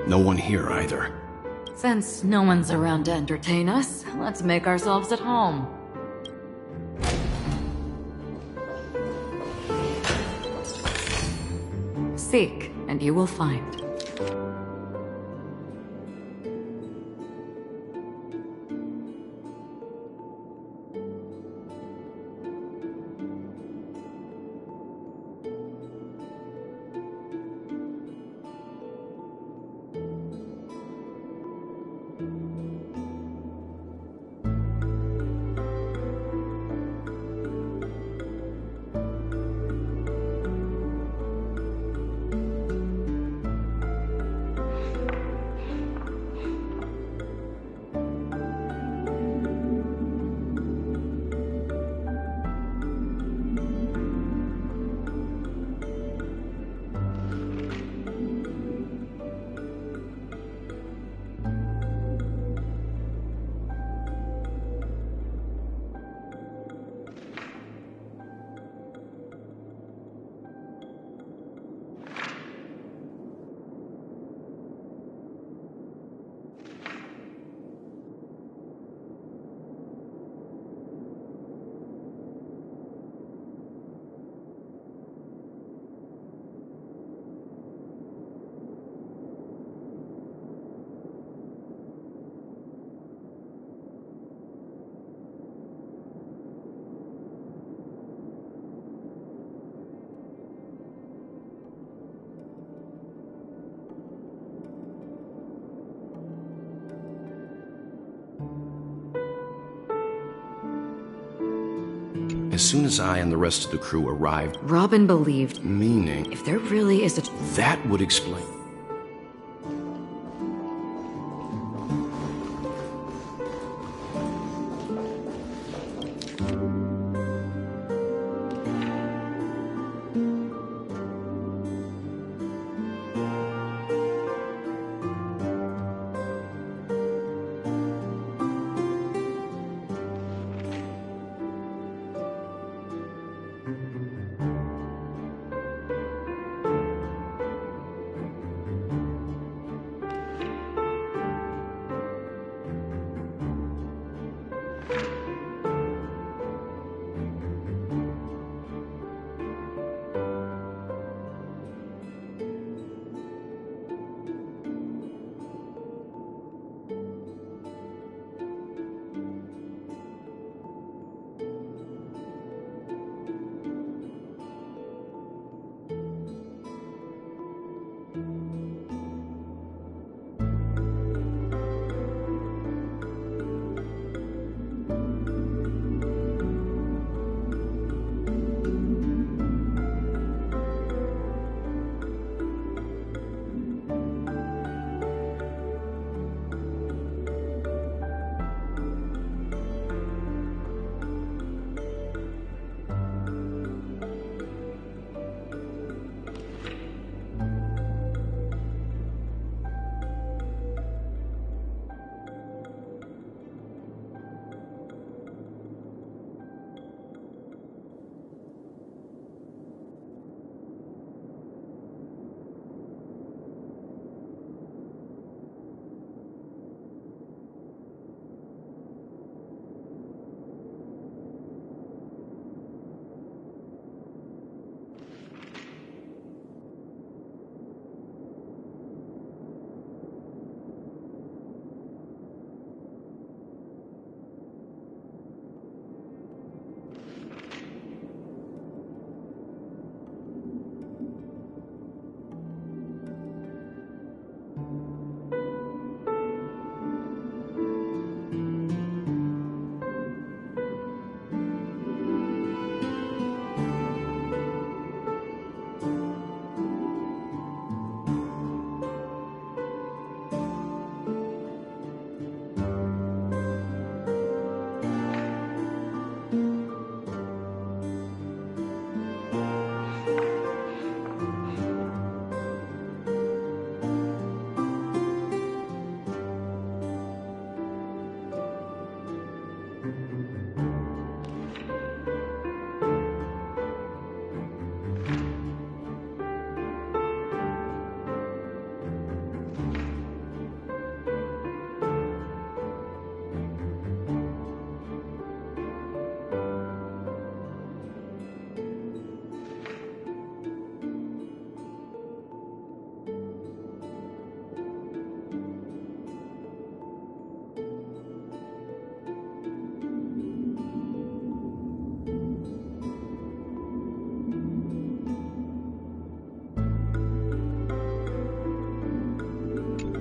No one here either. Since no one's around to entertain us, let's make ourselves at home. Seek, and you will find. As soon as I and the rest of the crew arrived... Robin believed... Meaning... If there really is a... That would explain...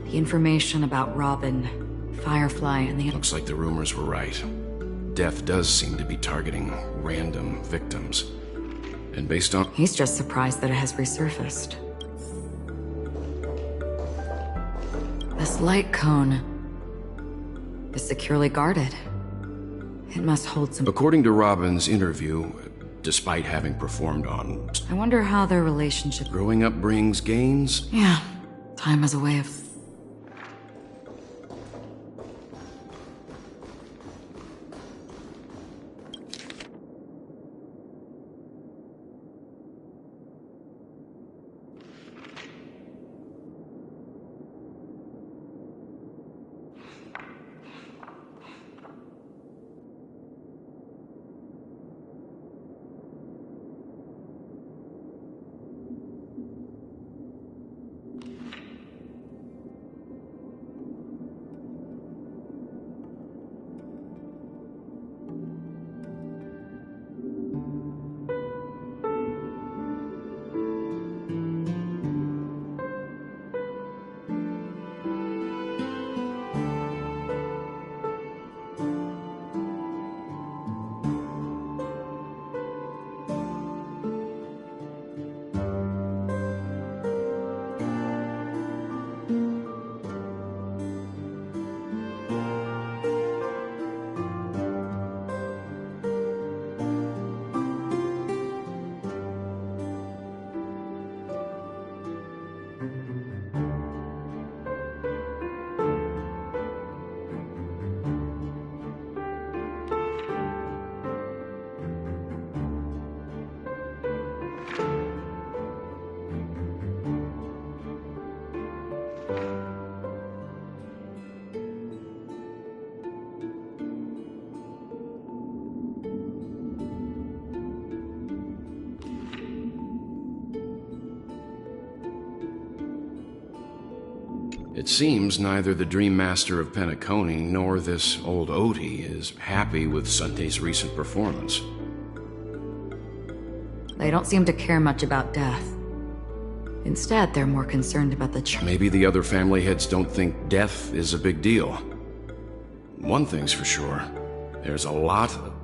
The information about Robin, Firefly, and the... Looks like the rumors were right. Death does seem to be targeting random victims. And based on... He's just surprised that it has resurfaced. This light cone is securely guarded. It must hold some... According to Robin's interview, despite having performed on... I wonder how their relationship... Growing up brings gains? Yeah. Time has a way of... It seems neither the Dream Master of Penacony nor this old Odie is happy with Sunday's recent performance. They don't seem to care much about death. Instead, they're more concerned about the Maybe the other family heads don't think death is a big deal. One thing's for sure, there's a lot of...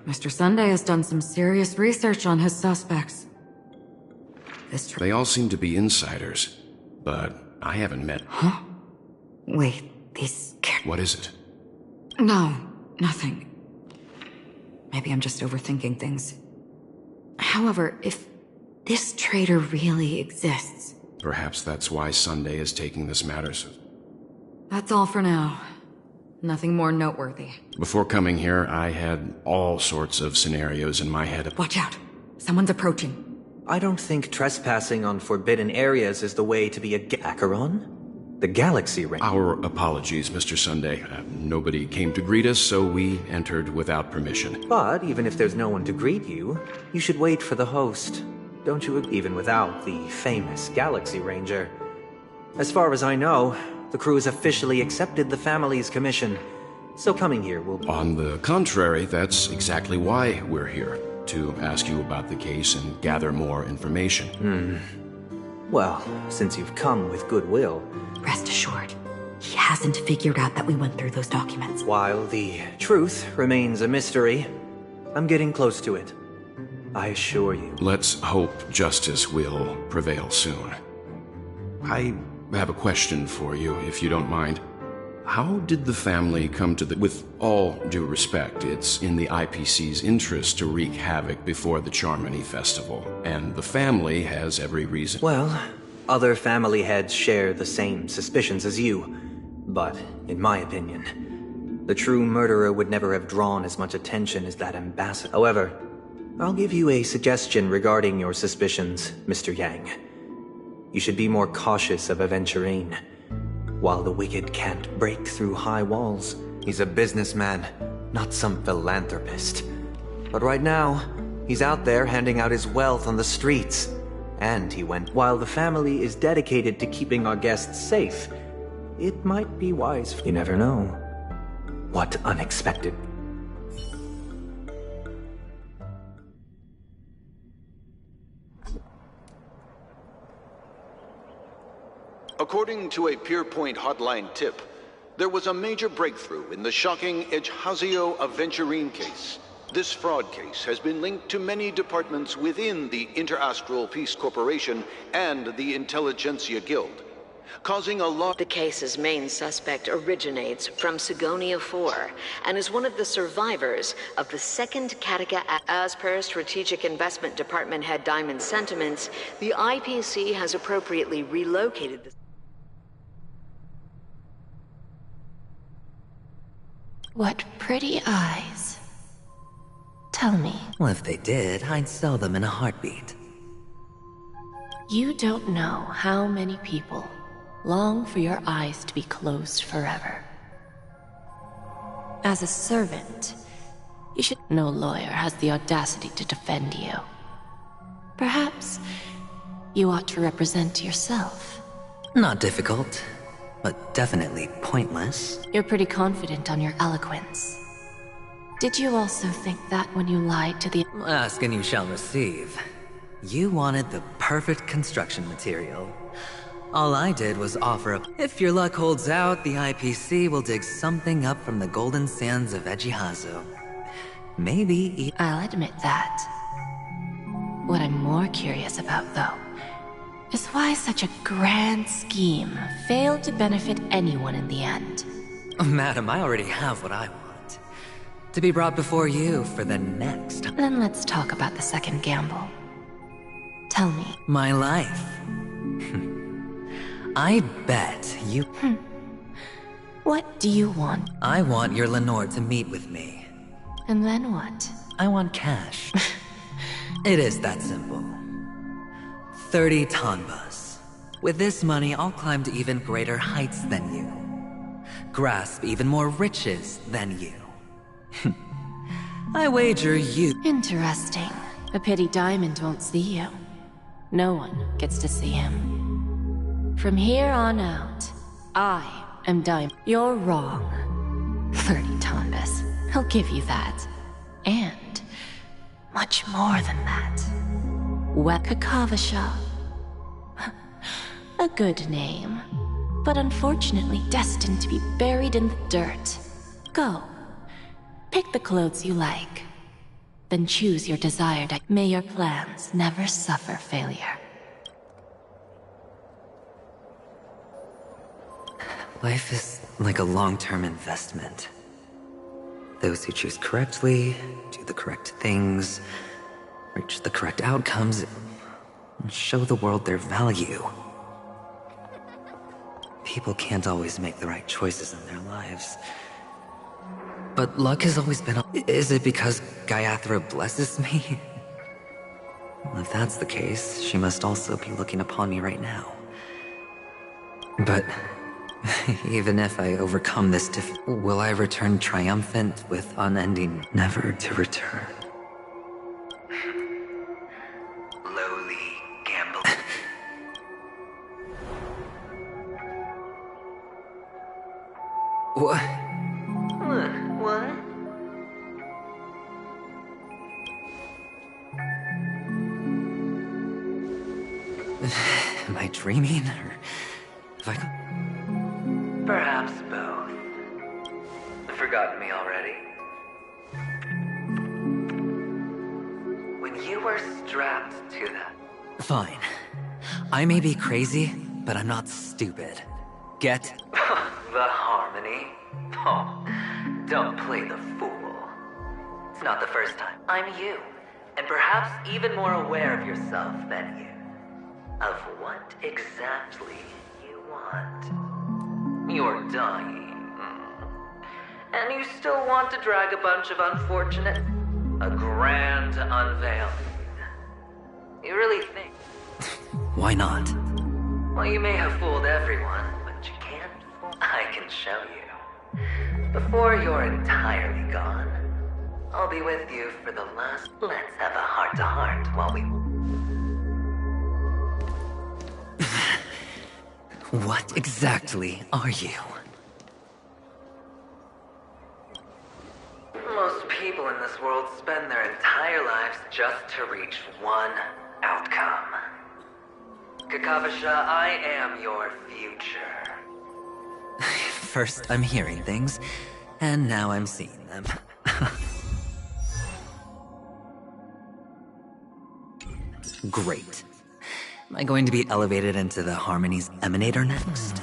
Mr. Sunday has done some serious research on his suspects. They all seem to be insiders, but I haven't met... Huh? Wait, these... What is it? No, nothing. Maybe I'm just overthinking things. However, if this traitor really exists... Perhaps that's why Sunday is taking this matter so... That's all for now. Nothing more noteworthy. Before coming here, I had all sorts of scenarios in my head. Watch out. Someone's approaching. I don't think trespassing on forbidden areas is the way to be a Acheron? The Galaxy Ring. Our apologies, Mr. Sunday. Nobody came to greet us, so we entered without permission. But even if there's no one to greet you, you should wait for the host. Don't you? Even without the famous Galaxy Ranger. As far as I know, the crew has officially accepted the family's commission. So coming here will... On the contrary, that's exactly why we're here. To ask you about the case and gather more information. Well, since you've come with goodwill... Rest assured, he hasn't figured out that we went through those documents. While the truth remains a mystery, I'm getting close to it. I assure you. Let's hope justice will prevail soon. I have a question for you, if you don't mind. How did the family come to the... With all due respect, it's in the IPC's interest to wreak havoc before the Charmony Festival, and the family has every reason... Well, other family heads share the same suspicions as you, but in my opinion, the true murderer would never have drawn as much attention as that ambassador. However, I'll give you a suggestion regarding your suspicions, Mr. Yang. You should be more cautious of Aventurine. While the wicked can't break through high walls, he's a businessman, not some philanthropist. But right now, he's out there handing out his wealth on the streets. And he went... While the family is dedicated to keeping our guests safe, it might be wise... You never know. What unexpected... According to a Pierpoint hotline tip, there was a major breakthrough in the shocking Ejhazio Aventurine case. This fraud case has been linked to many departments within the Interastral Peace Corporation and the Intelligentsia Guild, causing a lot... The case's main suspect originates from Sigonia 4 and is one of the survivors of the second Kataka. As per Strategic Investment Department head Diamond's sentiments, the IPC has appropriately relocated the... What pretty eyes. Tell me. Well, if they did, I'd sell them in a heartbeat. You don't know how many people long for your eyes to be closed forever. As a servant, you should... No lawyer has the audacity to defend you. Perhaps you ought to represent yourself. Not difficult, but definitely pointless. You're pretty confident on your eloquence. Did you also think that when you lied to the... Ask and you shall receive. You wanted the perfect construction material. All I did was offer up. If your luck holds out, the IPC will dig something up from the golden sands of Ejhazio. Maybe... I'll admit that. What I'm more curious about, though, is why such a grand scheme failed to benefit anyone in the end. Madam, I already have what I want. To be brought before you for the next... Then let's talk about the second gamble. Tell me. My life. I bet you... What do you want? I want your Lenore to meet with me. And then what? I want cash. It is that simple. 30 Tonbas. With this money, I'll climb to even greater heights than you. Grasp even more riches than you. I wager you... Interesting. A pity Diamond won't see you. No one gets to see him. From here on out, I am Diamond. You're wrong. 30 Tonbas. He'll give you that. And much more than that. Kakavasha. A good name, but unfortunately destined to be buried in the dirt. Go. Pick the clothes you like. Then choose your desired. May your plans never suffer failure. Life is like a long-term investment. Those who choose correctly, do the correct things, reach the correct outcomes, and show the world their value. People can't always make the right choices in their lives. But luck has always been... Is it because Gaiathra blesses me? Well, if that's the case, she must also be looking upon me right now. But even if I overcome this will I return triumphant with unending, never to return? Lowly gamble. What? What? Am I dreaming, or have I... Perhaps both. Forgotten me already? When you were strapped to that... Fine. I may be crazy, but I'm not stupid. Get... The harmony? Oh, don't play the fool. It's not the first time. I'm you, and perhaps even more aware of yourself than you. Of what exactly you want. You're dying. And you still want to drag a bunch of unfortunate... A grand unveiling. You really think... Why not? Well, you may have fooled everyone, but you can't fool... I can show you. Before you're entirely gone, I'll be with you for the last... Let's have a heart-to-heart while we... What exactly are you? Most people in this world spend their entire lives just to reach one outcome. Kakavasha, I am your future. First I'm hearing things, and now I'm seeing them. Great. Am I going to be elevated into the Harmony's Emanator next?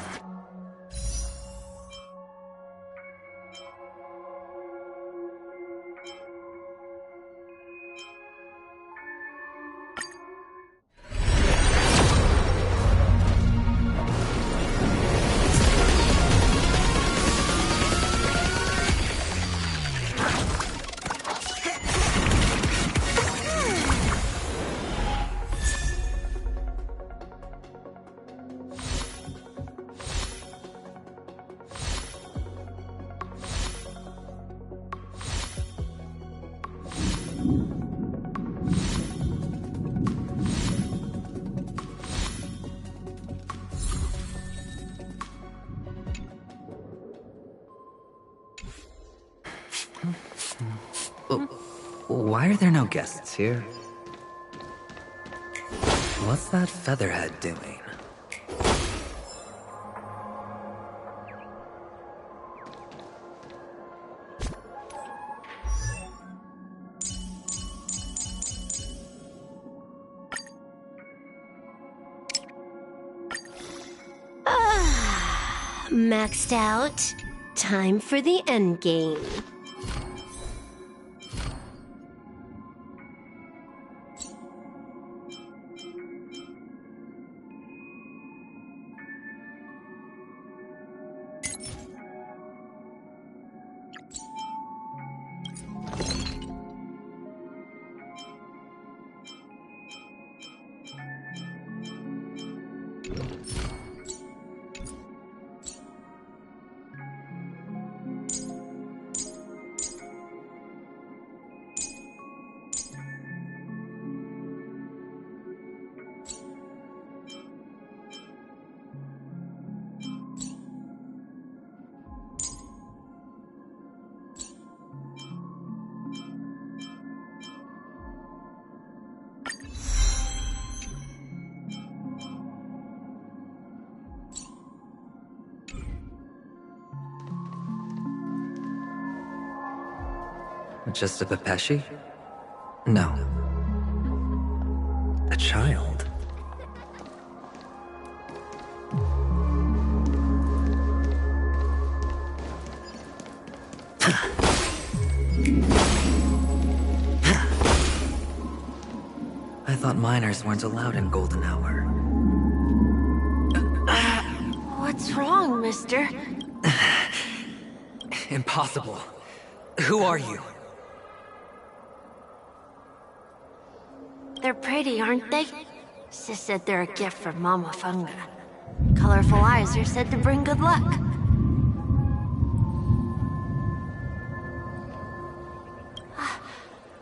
Why are there no guests here? What's that featherhead doing? Maxed out. Time for the endgame. Just a Pepeshi? No. A child? I thought minors weren't allowed in Golden Hour. What's wrong, mister? Impossible. Who are you? They're pretty, aren't they? Sis said they're a gift from Mama Funga. Colorful eyes are said to bring good luck.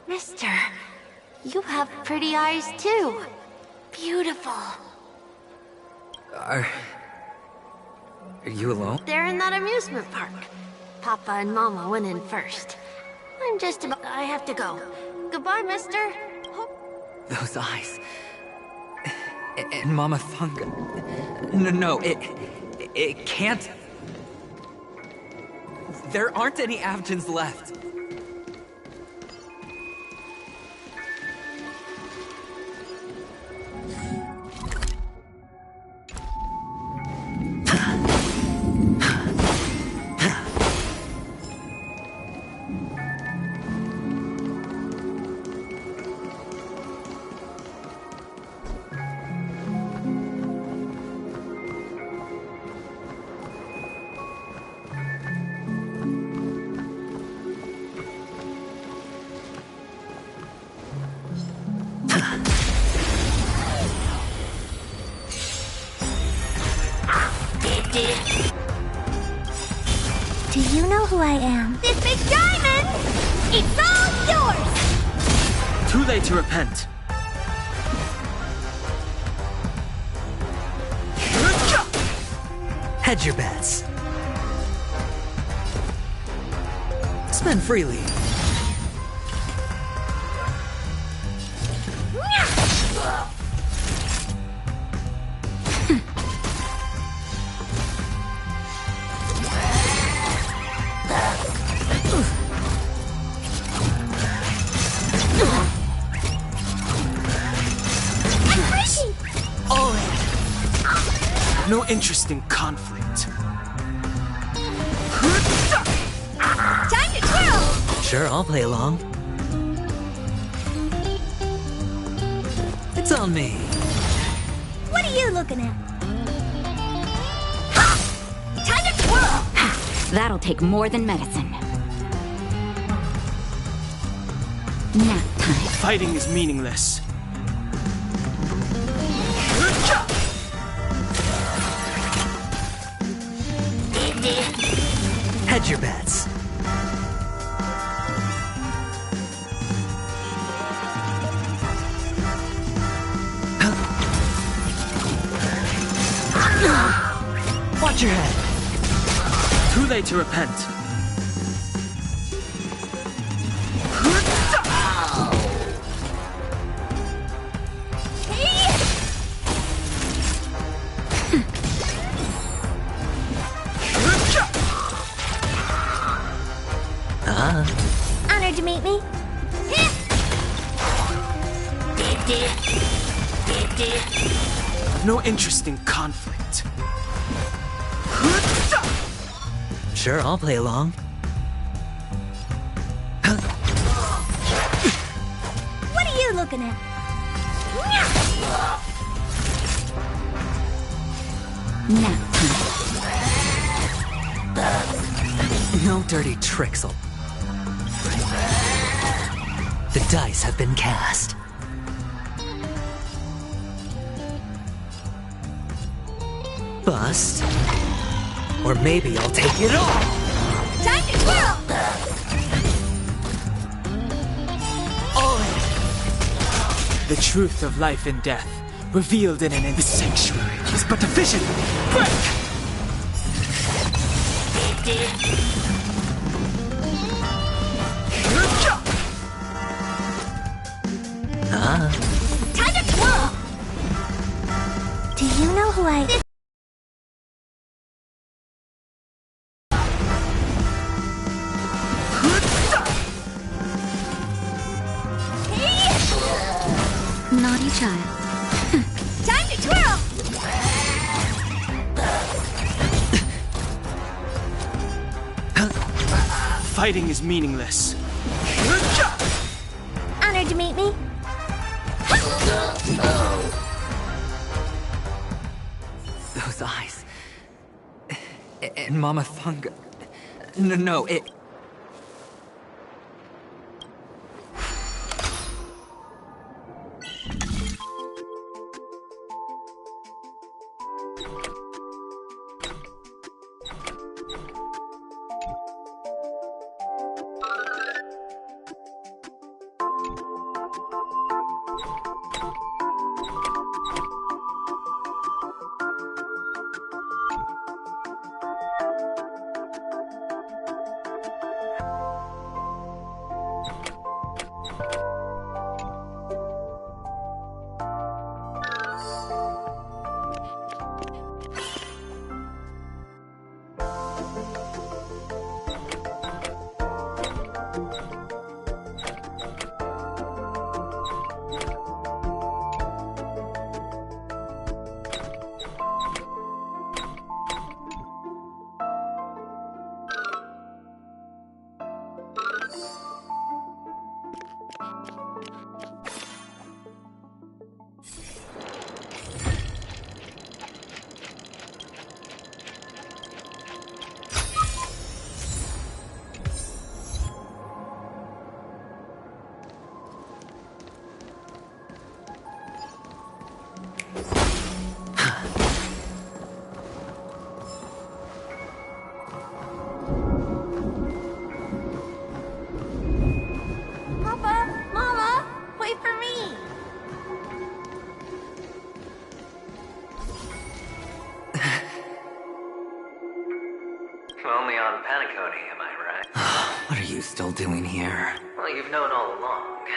Mister, you have pretty eyes too. Beautiful. Are you alone? They're in that amusement park. Papa and Mama went in first. I'm just about... I have to go. Goodbye, mister. Those eyes. And Mama Funga. No, it can't. There aren't any Avgens left. Do you know who I am? This big diamond! It's all yours! Too late to repent. Hedge your bets. Spend freely. No interest in conflict. Time to twirl! Sure, I'll play along. It's on me. What are you looking at? Time to twirl! That'll take more than medicine. Nap time. Fighting is meaningless. Hedge your bets. Watch your head. Too late to repent. Honored to meet me. No interest in conflict. Sure, I'll play along. What are you looking at? Nap time. No dirty tricks. The dice have been cast. Bust. Or maybe I'll take it all. Time to twirl! The truth of life and death, revealed in the sanctuary, is but a vision. Break! Time to twirl! Do you know who I... Naughty child. Time to twirl! Fighting is meaningless. Honored to meet me. Those eyes. And Mama Funga. No, it... Papa, Mama, wait for me. Only on Paniconi, am I right? What are you still doing here? Well, you've known all along.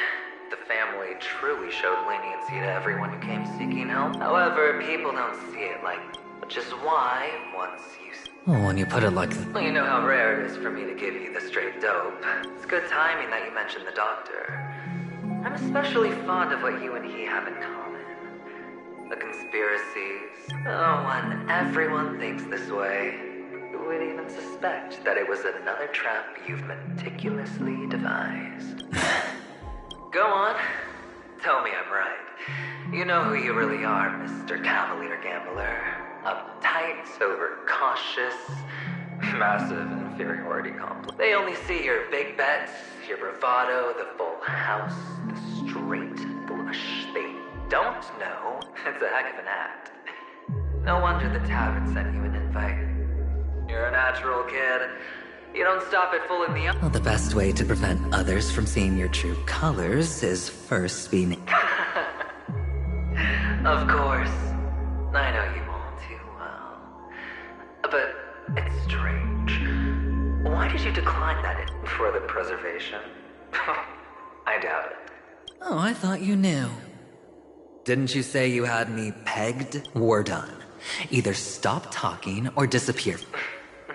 The family truly showed leniency to everyone who came seeking help. However, people don't see it like that, which is why, once you... Well, when you put it like that... Well, you know how rare it is for me to give you the straight dope. It's good timing that you mentioned the doctor. I'm especially fond of what you and he have in common. The conspiracies. Oh, when everyone thinks this way, who would even suspect that it was another trap you've meticulously devised? Go on. Tell me I'm right. You know who you really are, Mr. Cavalier Gambler. Uptight, overcautious, massive inferiority complex. They only see your big bets, your bravado, the full house, the straight blush. They don't know it's a heck of an act. No wonder the tavern sent you an invite. You're a natural kid. You don't stop at fooling the... Well, the best way to prevent others from seeing your true colors is first being... Of course. I know you all too well. But it's strange. Why did you decline that for the preservation? I doubt it. Oh, I thought you knew. Didn't you say you had me pegged? We're done. Either stop talking or disappear.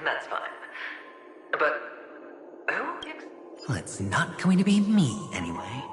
That's fine. But who? Well, it's not going to be me, anyway.